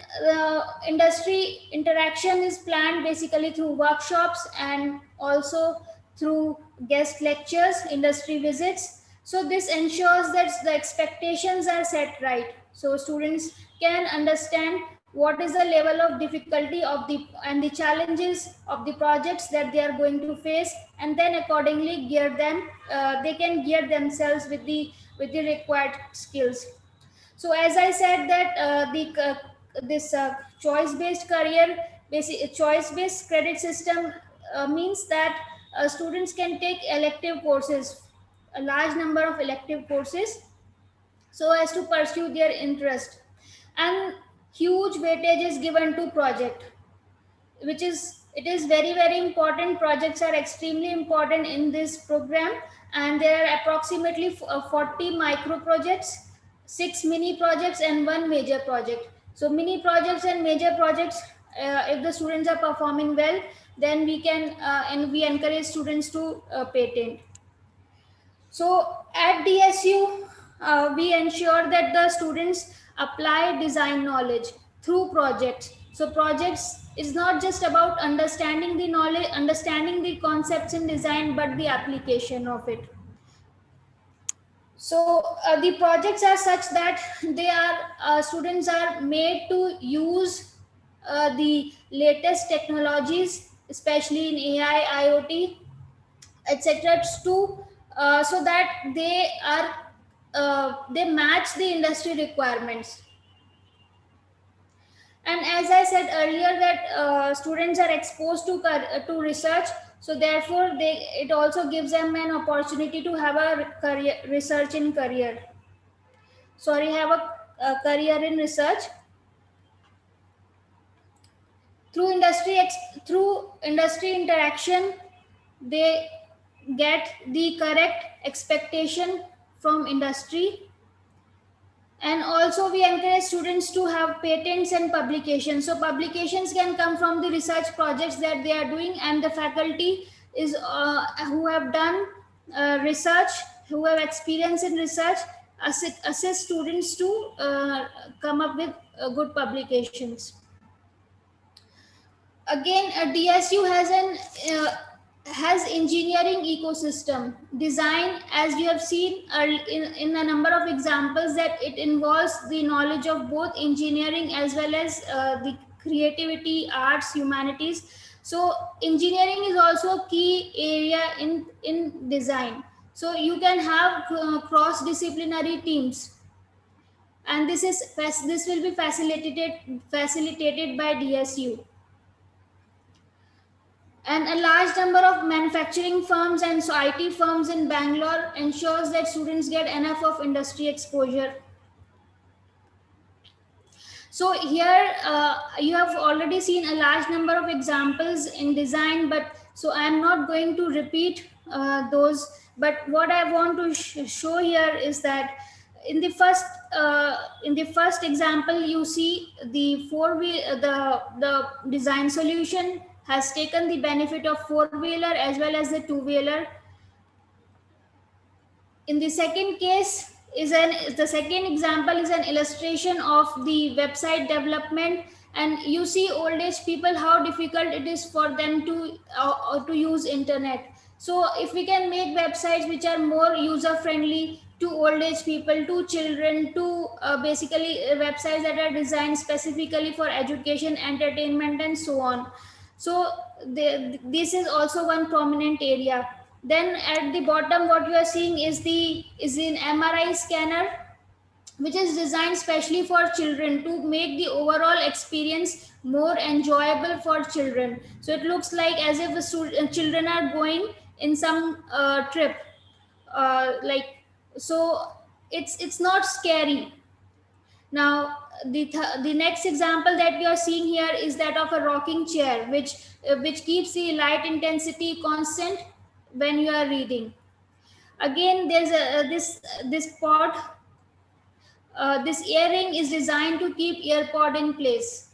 [SPEAKER 5] industry interaction is planned basically through workshops and also through guest lectures, industry visits. So this ensures that the expectations are set right, so students can understand what is the level of difficulty of the and the challenges of the projects that they are going to face, and then accordingly gear them, they can gear themselves with the required skills. So as I said that the this choice based career, basic choice based credit system means that students can take elective courses, a large number of elective courses, so as to pursue their interest. And huge weightage is given to project, which is, it is very important. Projects are extremely important in this program, and there are approximately 40 micro projects, 6 mini projects and 1 major project. So mini projects and major projects, if the students are performing well, then we can and we encourage students to patent. So at DSU, we ensure that the students apply design knowledge through projects. So projects is not just about understanding the knowledge, understanding the concepts in design, but the application of it. So the projects are such that they are students are made to use the latest technologies, especially in AI, IoT, etc., to so that they match the industry requirements. And as I said earlier that students are exposed to research, so therefore it also gives them an opportunity to have a career, research in career, sorry, have a career in research. Through industry interaction, they get the correct expectation from industry. And also we encourage students to have patents and publications. So publications can come from the research projects that they are doing, and the faculty is who have done research, who have experience in research, assist students to come up with good publications. Again, DSU has engineering ecosystem design, as you have seen in a number of examples, that it involves the knowledge of both engineering as well as the creativity, arts, humanities. So engineering is also a key area in design. So you can have cross disciplinary teams, and this will be facilitated by DSU. And a large number of manufacturing firms and so IT firms in Bangalore ensures that students get enough of industry exposure. So here you have already seen a large number of examples in design, but so I am not going to repeat those. But what I want to show here is that in the first example, you see the four-wheel the design solution has taken the benefit of four-wheeler as well as the two-wheeler. In the second case is the second example is an illustration of the website development, and you see old age people how difficult it is for them to use internet. So if we can make websites which are more user friendly to old age people, to children, to basically websites that are designed specifically for education, entertainment, and so on. So this is also one prominent area. Then at the bottom, what you are seeing is an MRI scanner, which is designed specially for children to make the overall experience more enjoyable for children. So it looks like as if children are going in some trip, like, so it's not scary. Now, the next example that we are seeing here is that of a rocking chair, which keeps the light intensity constant when you are reading. Again, there's this pod. This earring is designed to keep earpod in place.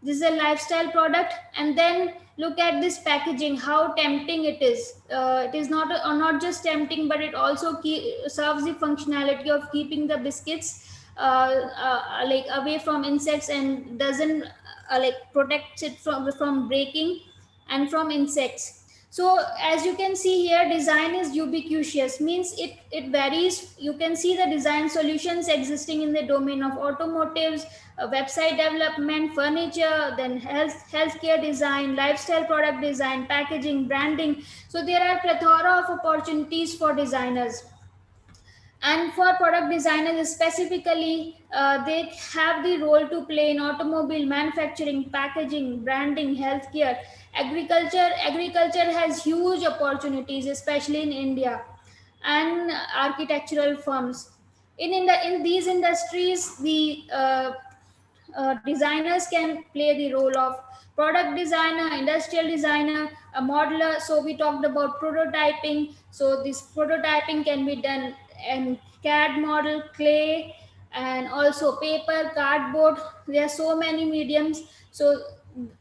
[SPEAKER 5] This is a lifestyle product. And then look at this packaging, how tempting it is. It is not just tempting, but it also serves the functionality of keeping the biscuits like away from insects, and doesn't like protects it from breaking and from insects. So as you can see here, design is ubiquitous, means it varies. You can see the design solutions existing in the domain of automotives, website development, furniture, then healthcare design, lifestyle product design, packaging, branding. So there are plethora of opportunities for designers. And for product designers specifically, they have the role to play in automobile manufacturing, packaging, branding, healthcare, agriculture has huge opportunities, especially in India, and architectural firms. In these industries, the designers can play the role of product designer, industrial designer, a modeler. So we talked about prototyping. So this prototyping can be done in CAD model, clay, and also paper, cardboard. There are so many mediums. So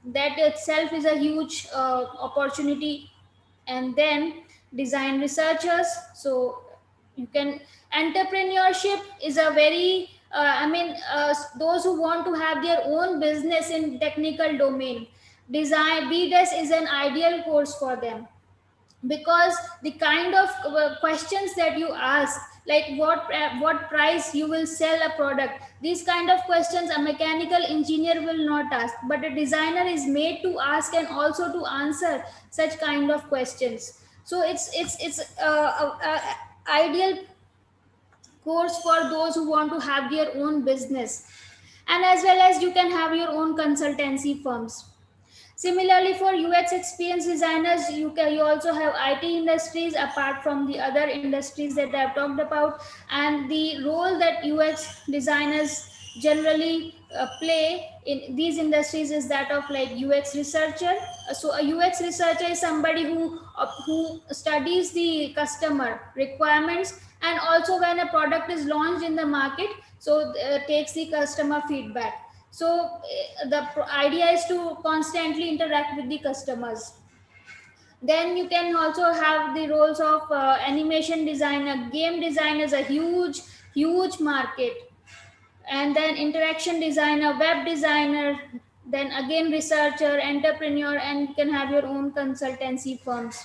[SPEAKER 5] that itself is a huge opportunity. And then design researchers. So you can, entrepreneurship is a very those who want to have their own business in technical domain, design BDES is an ideal course for them, because the kind of questions that you ask, like what price you will sell a product, these kind of questions a mechanical engineer will not ask, but a designer is made to ask and also to answer such kind of questions. So it's ideal course for those who want to have their own business, and as well as you can have your own consultancy firms. Similarly, for UX experience designers, you also have IT industries apart from the other industries that I've talked about. And the role that UX designers generally play in these industries is that of like UX researcher. So a UX researcher is somebody who studies the customer requirements, and also when a product is launched in the market, so takes the customer feedback. So the idea is to constantly interact with the customers. Then you can also have the roles of animation designer, game design is a huge market, and then interaction designer, web designer, then again researcher, entrepreneur, and you can have your own consultancy firms.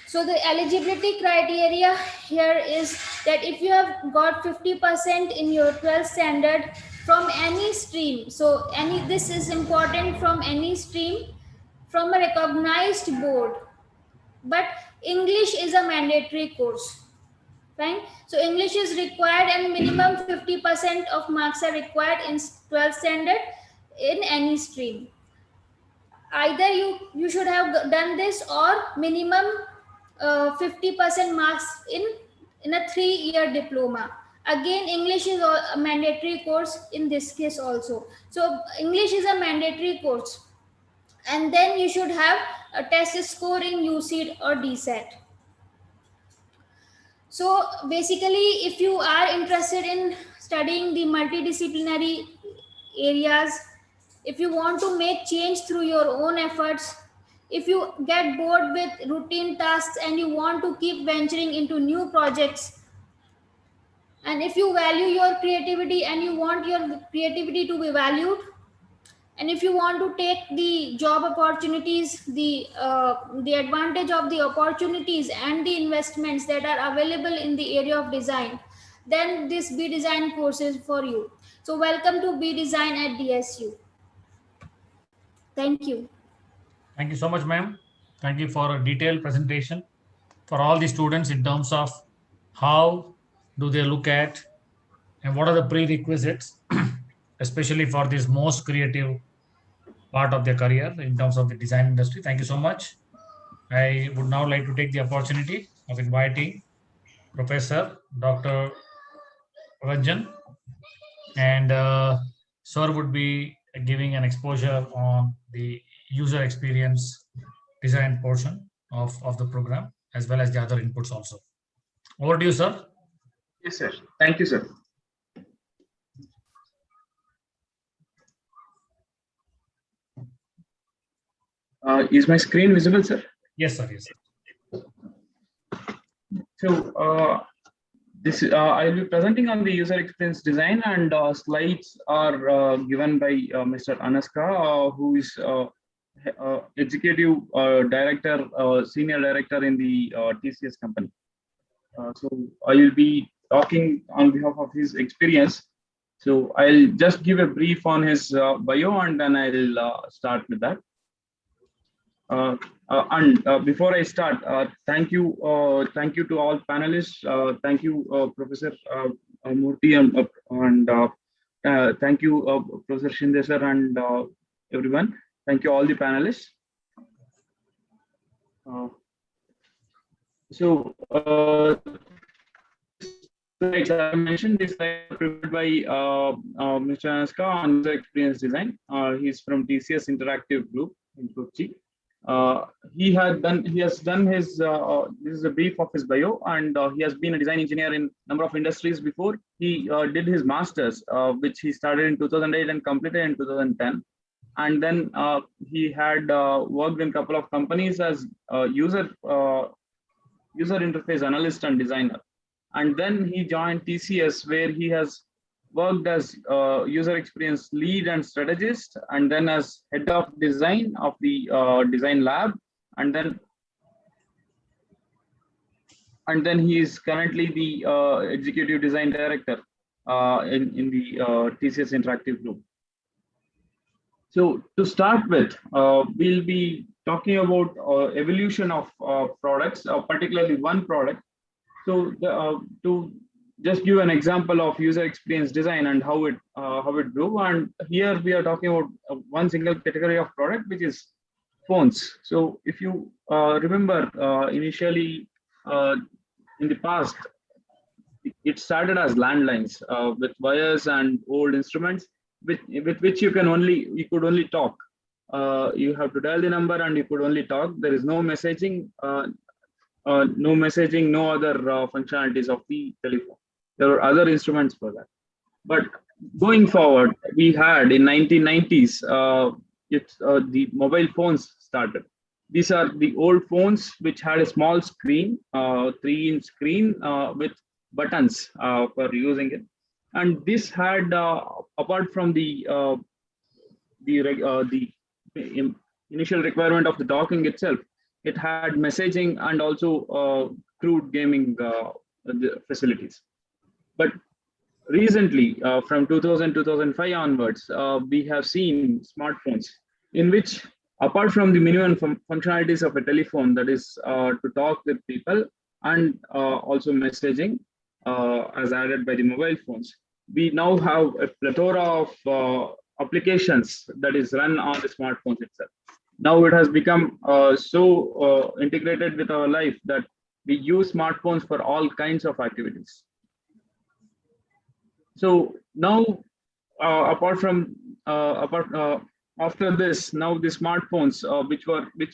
[SPEAKER 5] So the eligibility criteria here is that if you have got 50% in your 12th standard from any stream, so this is important, from any stream, from a recognized board, but English is a mandatory course. Fine. So English is required, and minimum 50% of marks are required in 12th standard in any stream. Either you should have done this, or minimum 50% marks in a 3-year diploma. Again, English is a mandatory course in this case also. So English is a mandatory course, and then you should have a test score in UCET or DSAT. So basically, if you are interested in studying the multidisciplinary areas, if you want to make change through your own efforts, if you get bored with routine tasks and you want to keep venturing into new projects, and if you value your creativity and you want your creativity to be valued, and if you want to take the job opportunities, the advantage of the opportunities and the investments that are available in the area of design, then this B Design course is for you. So welcome to B Design at DSU. Thank you.
[SPEAKER 1] Thank you so much, ma'am. Thank you for a detailed presentation for all the students in terms of how do they look at and what are the prerequisites, especially for this most creative part of their career in terms of the design industry. Thank you so much. I would now like to take the opportunity of inviting Professor Dr. Ranjan, and Sir would be giving an exposure on the user experience design portion of the program, as well as the other inputs also. Over to you, sir.
[SPEAKER 6] Yes, sir. Thank you, sir. Is my screen visible, sir?
[SPEAKER 1] Yes, sir. Yes, sir.
[SPEAKER 6] So I'll be presenting on the user experience design, and slides are given by Mr. Anaska, who is executive director, senior director in the TCS company. So I will be talking on behalf of his experience. So I'll just give a brief on his bio, and then I'll start with that. Before I start, thank you to all panelists. Thank you, Professor Murthy, and thank you, Professor Shinde sir, and everyone. Thank you all the panelists. Like I mentioned, this slide prepared by Mr. Anaska on user experience design. He's from TCS Interactive Group in Kochi. He has done his this is a brief of his bio, and he has been a design engineer in number of industries before. He did his masters, which he started in 2008 and completed in 2010, and then he had worked in a couple of companies as user interface analyst and designer, and then he joined TCS, where he has worked as user experience lead and strategist, and then as head of design of the design lab, and then he is currently the executive design director in the TCS Interactive Group. So to start with, we'll be talking about evolution of products, particularly one product. So to just give an example of user experience design and how it grew, and here we are talking about one single category of product, which is phones. So if you remember, initially in the past, it started as landlines with wires and old instruments with which you could only talk. You have to dial the number and you could only talk. There is no messaging, no other functionalities of the telephone. There were other instruments for that. But going forward, we had in 1990s, the mobile phones started. These are the old phones which had a small screen, 3-inch screen with buttons for using it. And this had, apart from the initial requirement of the docking itself, it had messaging and also crude gaming facilities. But recently, from 2005 onwards, we have seen smartphones in which, apart from the minimum functionalities of a telephone, that is to talk with people and also messaging as added by the mobile phones, we now have a plethora of applications that is run on the smartphones itself. Now it has become so integrated with our life that we use smartphones for all kinds of activities. So now, apart from after this, now the smartphones, which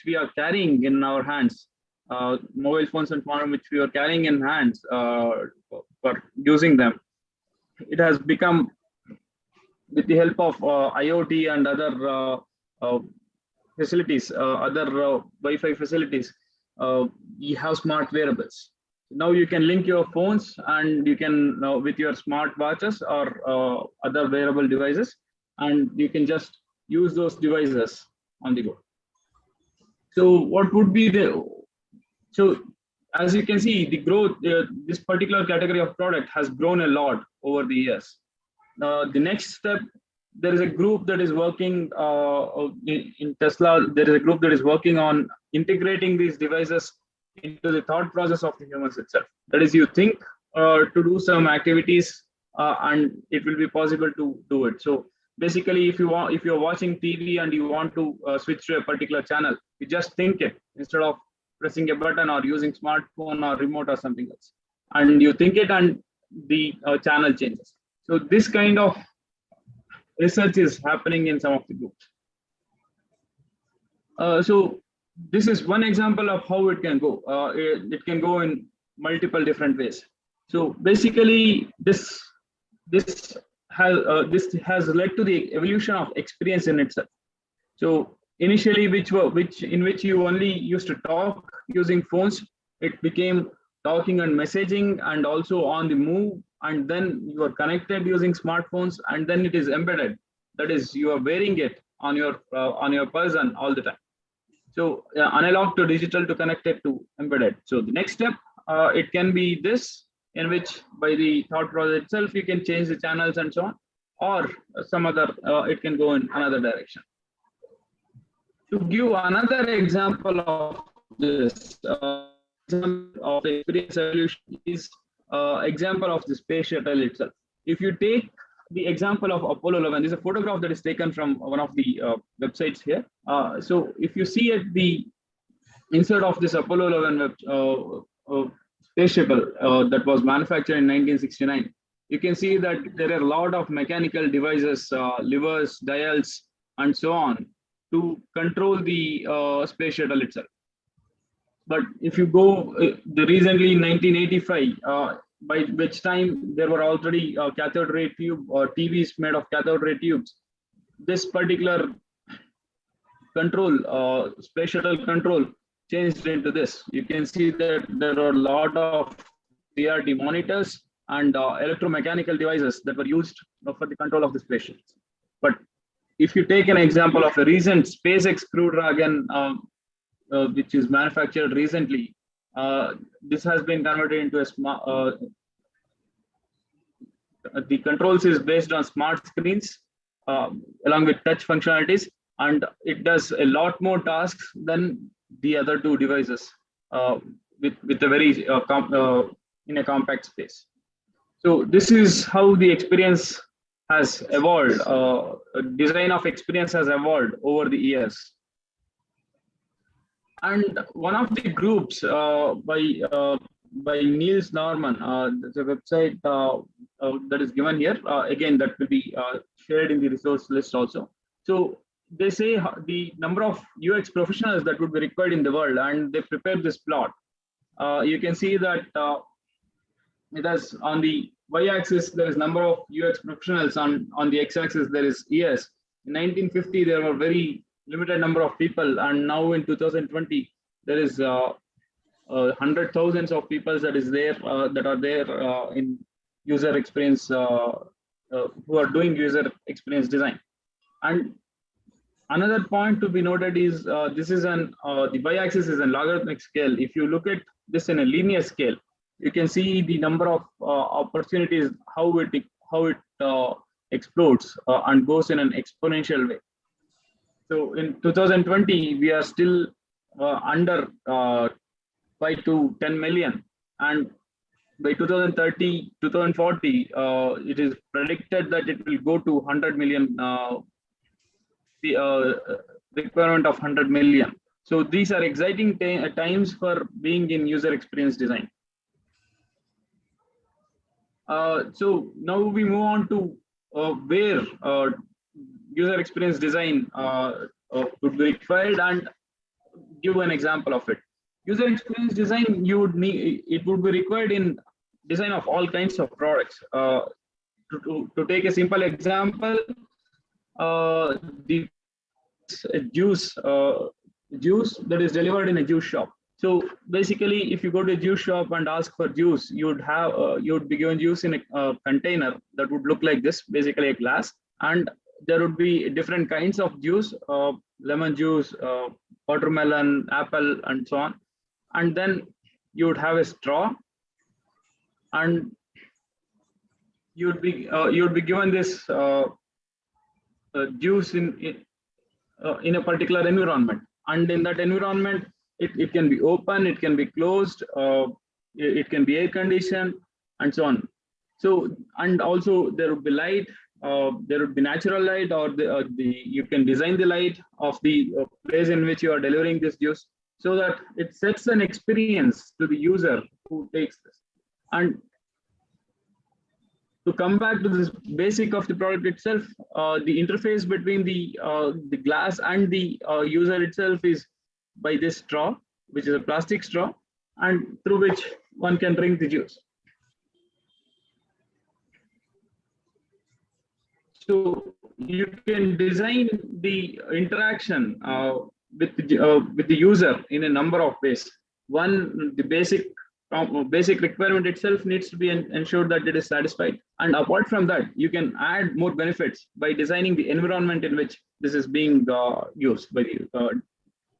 [SPEAKER 6] we are carrying in our hands, mobile phones and smartphones which we are carrying in hands for using them, it has become, with the help of IoT and other facilities, other Wi-Fi facilities, you have smart wearables. Now you can link your phones and you can with your smart watches or other wearable devices, and you can just use those devices on the go. So what would be so as you can see, the growth, this particular category of product has grown a lot over the years. The next step, there is a group that is working in Tesla. There is a group that is working on integrating these devices into the thought process of the humans itself. That is, you think to do some activities, and it will be possible to do it. So basically, if you're watching TV and you want to switch to a particular channel, you just think it instead of pressing a button or using smartphone or remote or something else, and you think it, and the channel changes. So this kind of research is happening in some of the groups. So this is one example of how it can go. It can go in multiple different ways. So basically, this has led to the evolution of experience in itself. So initially, in which you only used to talk using phones, it became talking and messaging, and also on the move, and then you are connected using smartphones, and then it is embedded. That is, you are wearing it on your person all the time. So analog to digital to connected to embedded. So the next step, it can be this, in which by the thought process itself, you can change the channels and so on, or some other, it can go in another direction. To give another example of this, of the experience evolution is example of the space shuttle itself. If you take the example of Apollo 11, this is a photograph that is taken from one of the websites here. So if you see at the insert of this Apollo 11 space shuttle that was manufactured in 1969, you can see that there are a lot of mechanical devices, levers, dials, and so on, to control the space shuttle itself. But if you go recently in 1985, by which time there were already cathode ray tube or TVs made of cathode ray tubes, this particular control, space shuttle control, changed into this. You can see that there are a lot of CRT monitors and electromechanical devices that were used for the control of the space shuttle. But if you take an example of a recent SpaceX Crew Dragon, which is manufactured recently, this has been converted into a smart. The controls is based on smart screens along with touch functionalities, and it does a lot more tasks than the other two devices with a very in a compact space. So this is how the experience has evolved. Design of experience has evolved over the years. And one of the groups by Niels Norman, there's a website that is given here. Again, that will be shared in the resource list also. So they say the number of UX professionals that would be required in the world, and they prepared this plot. You can see that it has on the y-axis there is number of UX professionals, on the x-axis there is years. In 1950 there were very limited number of people, and now in 2020 there is 100,000 of people that is there that are there in user experience who are doing user experience design. And another point to be noted is this is the y-axis is a logarithmic scale. If you look at this in a linear scale, you can see the number of opportunities, how it explodes and goes in an exponential way. So in 2020, we are still under 5 to 10 million, and by 2030, 2040, it is predicted that it will go to 100 million. Requirement of 100 million. So these are exciting times for being in user experience design. So now we move on to where user experience design would be required, and give an example of it. User experience design, you would need, it would be required in design of all kinds of products. To take a simple example, the juice that is delivered in a juice shop. So basically, if you go to a juice shop and ask for juice, you would be given juice in a container that would look like this, basically a glass, and there would be different kinds of juice, lemon juice, watermelon, apple, and so on. And then you would have a straw, and you would be given this juice in a particular environment, and in that environment, it can be open, it can be closed, it can be air conditioned, and so on. So, and also there would be light, there would be natural light, or you can design the light of the place in which you are delivering this juice, so that it sets an experience to the user who takes this. And to come back to this basic of the product itself, the interface between the glass and the user itself is by this straw, which is a plastic straw, and through which one can drink the juice. So you can design the interaction with the user in a number of ways. One, the basic requirement itself needs to be ensured that it is satisfied, and apart from that, you can add more benefits by designing the environment in which this is being used by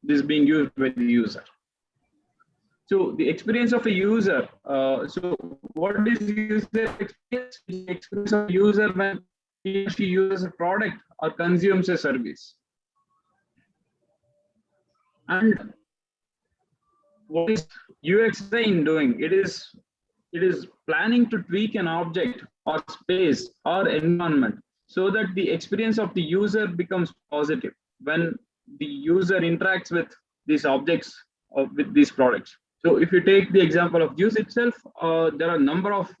[SPEAKER 6] the user. So the experience of a user. So what is user experience? The experience of a user when he or she uses a product or consumes a service. And what is UX design doing? It is planning to tweak an object or space or environment so that the experience of the user becomes positive when the user interacts with these objects or with these products. So if you take the example of juice itself, there are a number of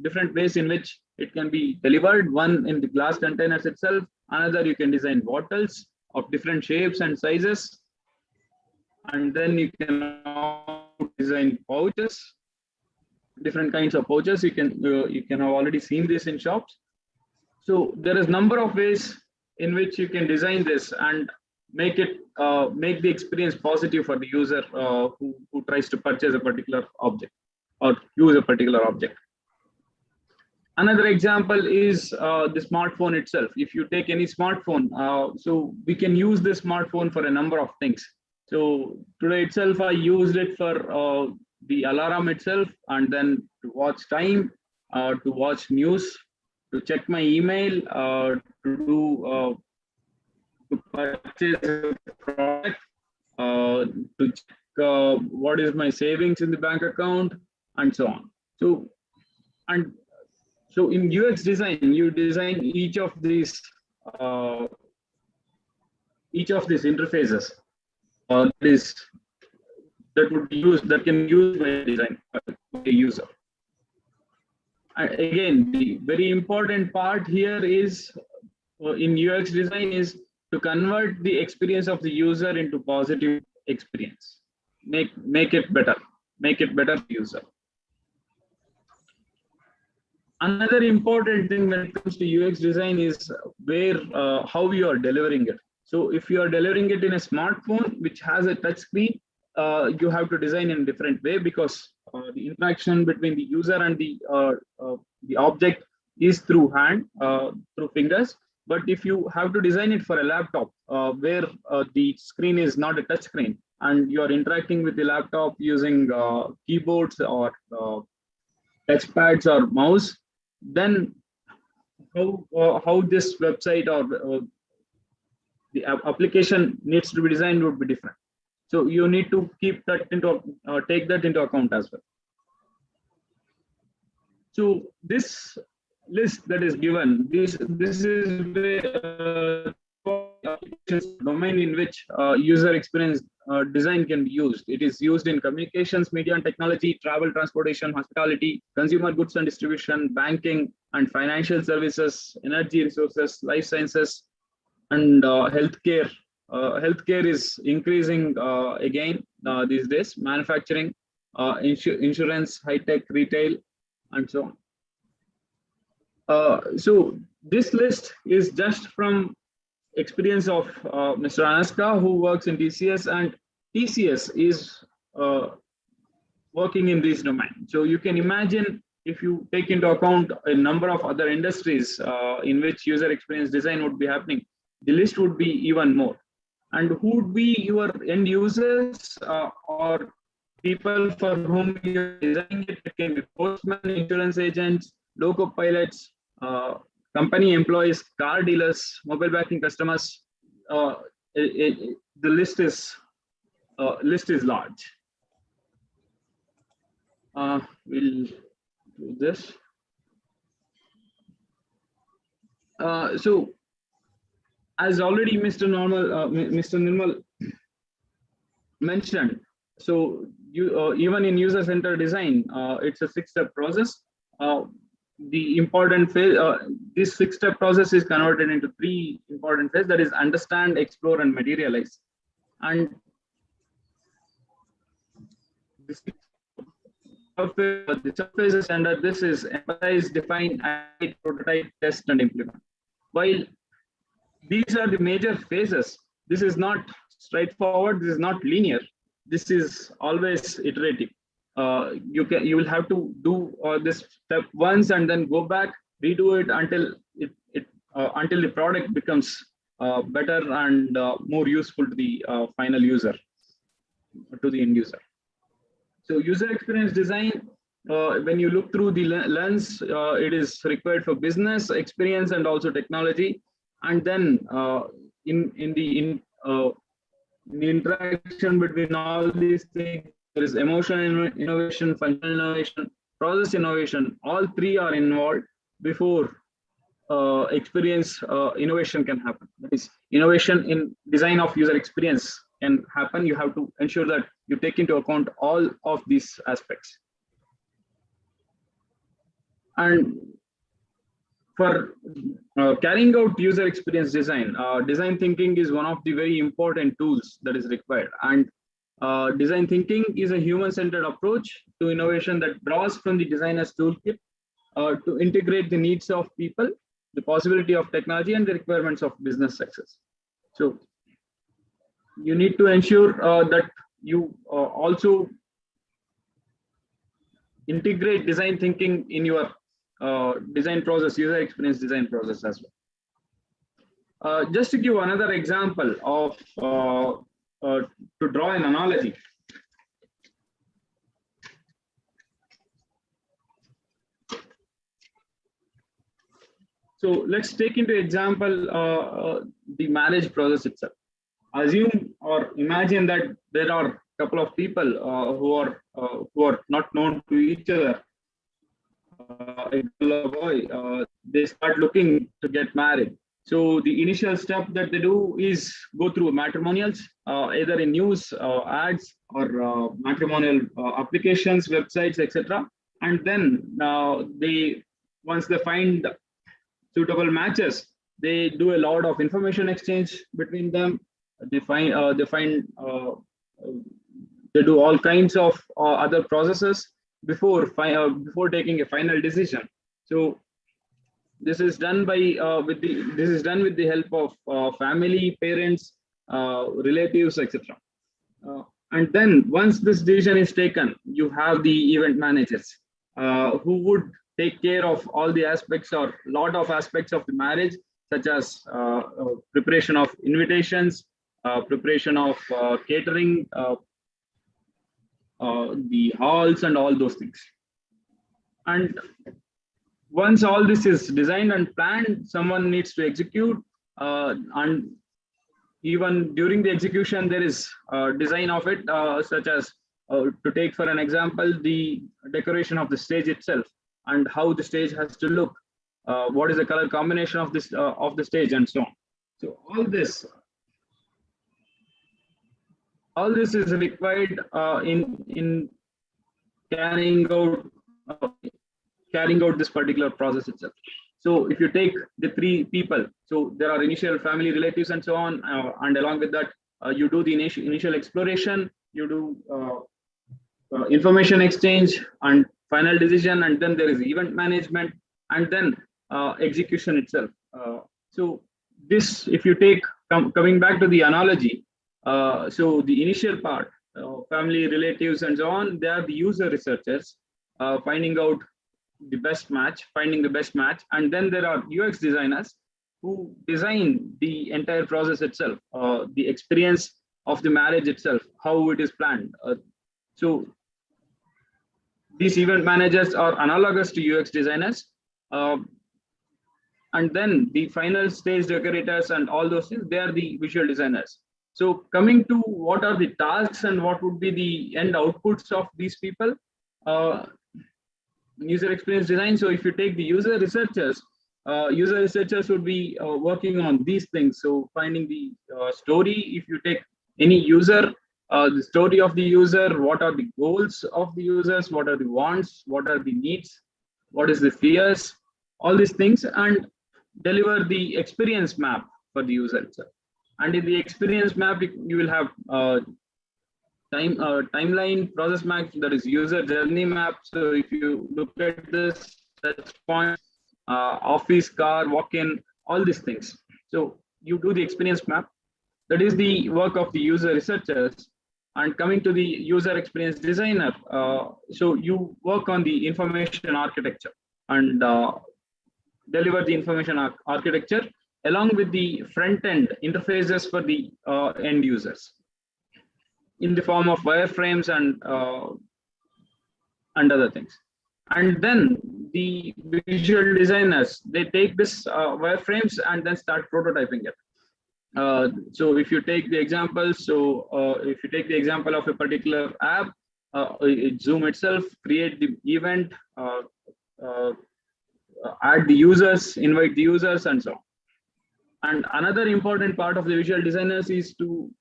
[SPEAKER 6] different ways in which it can be delivered. One, in the glass containers itself. Another, you can design bottles of different shapes and sizes. And then you can design pouches, different kinds of pouches. You can have already seen this in shops. So there is number of ways in which you can design this and make the experience positive for the user who tries to purchase a particular object or use a particular object. Another example is the smartphone itself. If you take any smartphone, so we can use the smartphone for a number of things. So today itself, I used it for the alarm itself, and then to watch time, to watch news, to check my email, to purchase a product, to check what is my savings in the bank account, and so on. So in UX design, you design each of these interfaces that can be used by design by a user. And again, the very important part here is in UX design is to convert the experience of the user into positive experience. Make it better. Make it better for the user. Another important thing when it comes to UX design is how you are delivering it. So if you are delivering it in a smartphone which has a touch screen, you have to design in a different way, because the interaction between the user and the object is through through fingers. But if you have to design it for a laptop where the screen is not a touch screen and you are interacting with the laptop using keyboards or touchpads or mouse, then how this website or the application needs to be designed would be different. So you need to keep that take that into account as well. So this list that is given, this is the domain in which user experience design can be used. It is used in communications, media and technology, travel, transportation, hospitality, consumer goods and distribution, banking and financial services, energy resources, life sciences, and healthcare. Healthcare is increasing again these days. Manufacturing, insurance, high tech, retail, and so on. So this list is just from experience of Mr. Anaska, who works in TCS, and TCS is working in this domain. So you can imagine, if you take into account a number of other industries in which user experience design would be happening, the list would be even more. And who would be your end users or people for whom you're designing it? It can be postmen, insurance agents, loco pilots, company employees, car dealers, mobile banking customers. The list is large. We'll do this. So, as already Mr. Nirmal mentioned, so you even in user-centered design, it's a 6-step process. The important phase, this 6-step process is converted into 3 important phases, that is understand, explore, and materialize. And the surface under this is empathize, define, prototype, test, and implement. While these are the major phases, this is not straightforward, this is not linear, this is always iterative. You will have to do this step once and then go back, redo it until until the product becomes better and more useful to the final user, to the end user. So user experience design, when you look through the lens, it is required for business experience and also technology. And then in the interaction between all these things, there is emotional innovation, functional innovation, process innovation. All 3 are involved before experience innovation can happen. That is, innovation in design of user experience can happen. You have to ensure that you take into account all of these aspects. And for carrying out user experience design, design thinking is one of the very important tools that is required. And design thinking is a human-centered approach to innovation that draws from the designer's toolkit to integrate the needs of people, the possibility of technology, and the requirements of business success. So you need to ensure that you also integrate design thinking in your design process, user experience design process as well. Just to give another example of to draw an analogy. So let's take into example the marriage process itself. Assume or imagine that there are a couple of people who are not known to each other. A girl or a boy, they start looking to get married. So the initial step that they do is go through matrimonials, either in news, ads, or matrimonial applications, websites, etc. And then once they find suitable matches, they do a lot of information exchange between them. They do all kinds of other processes before taking a final decision. So this is done by with the help of family, parents, relatives, etc. And then once this decision is taken, you have the event managers who would take care of all the aspects or lot of aspects of the marriage, such as preparation of invitations, preparation of catering, the halls, and all those things. And once all this is designed and planned, someone needs to execute, and even during the execution, there is design of it, such as to take for an example, the decoration of the stage itself and how the stage has to look, what is the color combination of this of the stage, and so on. So all this all this is required in carrying out this particular process itself. So if you take the three people, so there are initial family relatives and so on, and along with that, you do the initial exploration, you do information exchange and final decision, and then there is event management, and then execution itself. So this, if you take, coming back to the analogy, so the initial part, family, relatives, and so on, they are the user researchers, finding out the best match, finding the best match, and then there are UX designers who design the entire process itself, the experience of the marriage itself, how it is planned. So these event managers are analogous to UX designers. And then the final stage decorators and all those things, they are the visual designers. So coming to what are the tasks and what would be the end outputs of these people, user experience design. So if you take the user researchers would be working on these things. So finding the story, if you take any user, the story of the user, what are the goals of the users, what are the wants, what are the needs, what is the fears, all these things, and deliver the experience map for the user itself. And in the experience map, you will have timeline, process map, that is user journey map. So if you look at this, touch point, office, car, walk-in, all these things. So you do the experience map. That is the work of the user researchers. And coming to the user experience designer, so you work on the information architecture and deliver the information architecture along with the front-end interfaces for the end users in the form of wireframes and other things. And then the visual designers, they take this wireframes and then start prototyping it. So if you take the example, if you take the example of a particular app, Zoom itself, create the event, add the users, invite the users, and so on. And another important part of the visual designers is to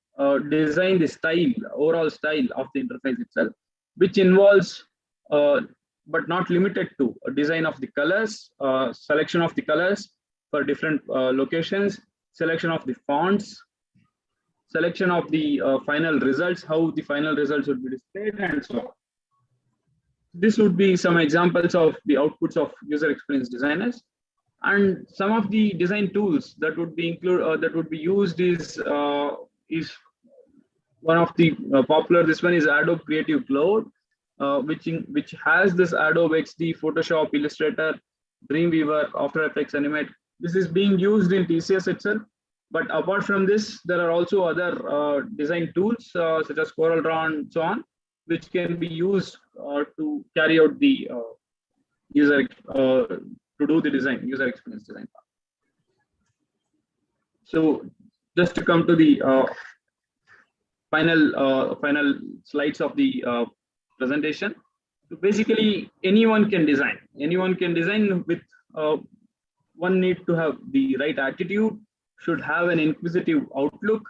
[SPEAKER 6] design the style, overall style of the interface itself, which involves, but not limited to, a design of the colors, selection of the colors for different locations, selection of the fonts, selection of the final results, how the final results would be displayed, and so on. This would be some examples of the outputs of user experience designers. And some of the design tools that would be used is one of the popular. This one is Adobe Creative Cloud, which has this Adobe XD, Photoshop, Illustrator, Dreamweaver, After Effects, Animate. This is being used in TCS itself. But apart from this, there are also other design tools such as CorelDRAW and so on, which can be used to carry out the to do the design, user experience design part. So just to come to the final slides of the presentation. So basically, anyone can design. Anyone can design with one need to have the right attitude, should have an inquisitive outlook,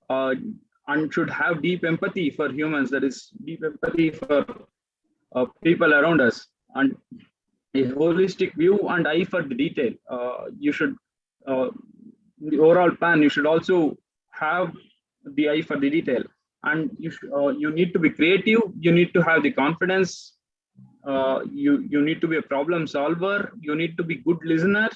[SPEAKER 6] and should have deep empathy for humans. That is, deep empathy for people around us, and a holistic view and eye for the detail. You should, the overall plan, you should also have the eye for the detail, and you need to be creative. You need to have the confidence. You need to be a problem solver. You need to be good listener,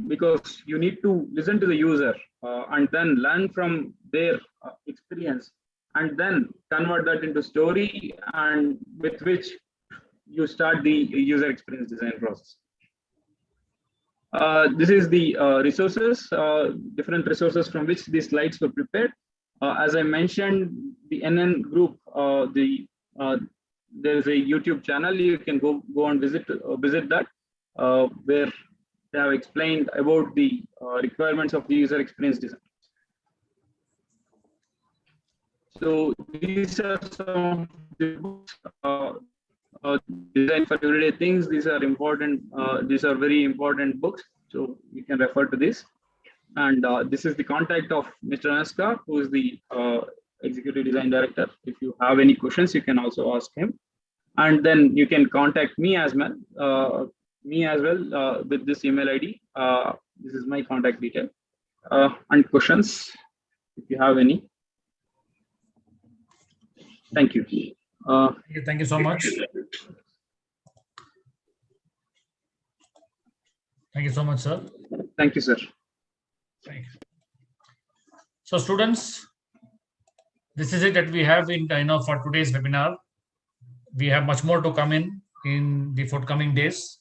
[SPEAKER 6] because you need to listen to the user and then learn from their experience, and then convert that into story, and with which you start the user experience design process. This is the resources, different resources from which these slides were prepared. As I mentioned, the NN group, there is a YouTube channel. You can go and visit that, where they have explained about the requirements of the user experience design. So these are some of the books. Design for everyday things. These are important. These are very important books. So you can refer to this. And this is the contact of Mr. Anaska, who is the Executive Design Director. If you have any questions, you can also ask him. And then you can contact me as well, with this email ID. This is my contact detail. And questions, if you have any. Thank you.
[SPEAKER 1] Thank you so much. Thank you so much, sir.
[SPEAKER 6] Thank you, sir.
[SPEAKER 1] Thank you. So students, this is it that we have in for today's webinar. We have much more to come in the forthcoming days.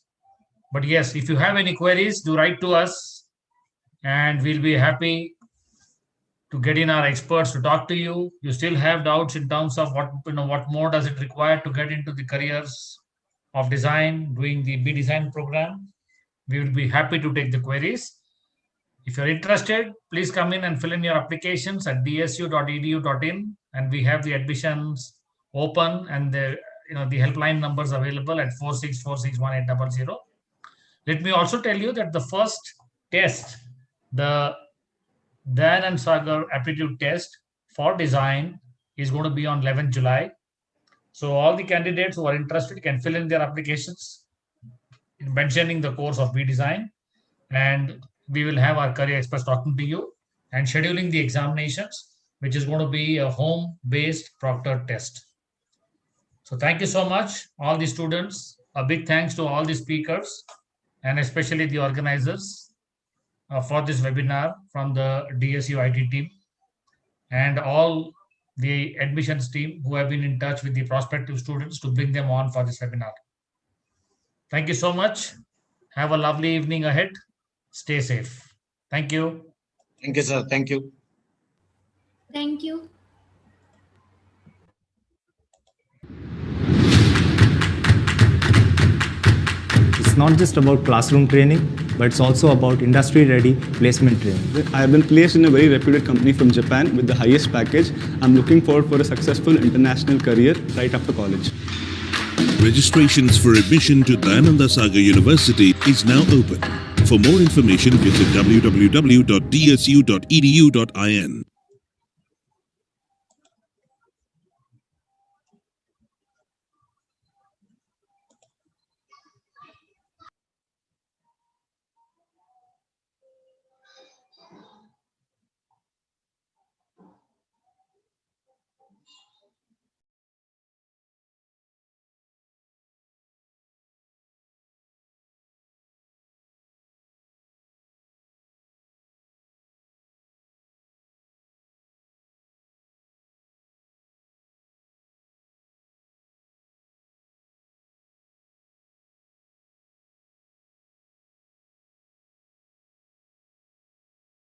[SPEAKER 1] But yes, if you have any queries, do write to us, and we'll be happy to get in our experts to talk to you. You still have doubts in terms of what more does it require to get into the careers of design, doing the B design program. We will be happy to take the queries. If you're interested, please come in and fill in your applications at dsu.edu.in, and we have the admissions open, and the helpline numbers available at 46461800. Let me also tell you that the first test, the Dan and Sagar aptitude test for design, is going to be on 11th July. So all the candidates who are interested can fill in their applications mentioning the course of B design, and we will have our career experts talking to you and scheduling the examinations, which is going to be a home-based proctored test. So thank you so much, all the students. A big thanks to all the speakers and especially the organizers for this webinar from the DSU IT team, and all the admissions team who have been in touch with the prospective students to bring them on for this webinar. Thank you so much. Have a lovely evening ahead. Stay safe. Thank you.
[SPEAKER 2] Thank you, sir. Thank you.
[SPEAKER 5] Thank you.
[SPEAKER 7] It's not just about classroom training, but it's also about industry-ready placement training.
[SPEAKER 8] I have been placed in a very reputed company from Japan with the highest package. I'm looking forward for a successful international career right after college.
[SPEAKER 9] Registrations for admission to Dayananda Sagar University is now open. For more information, visit www.dsu.edu.in.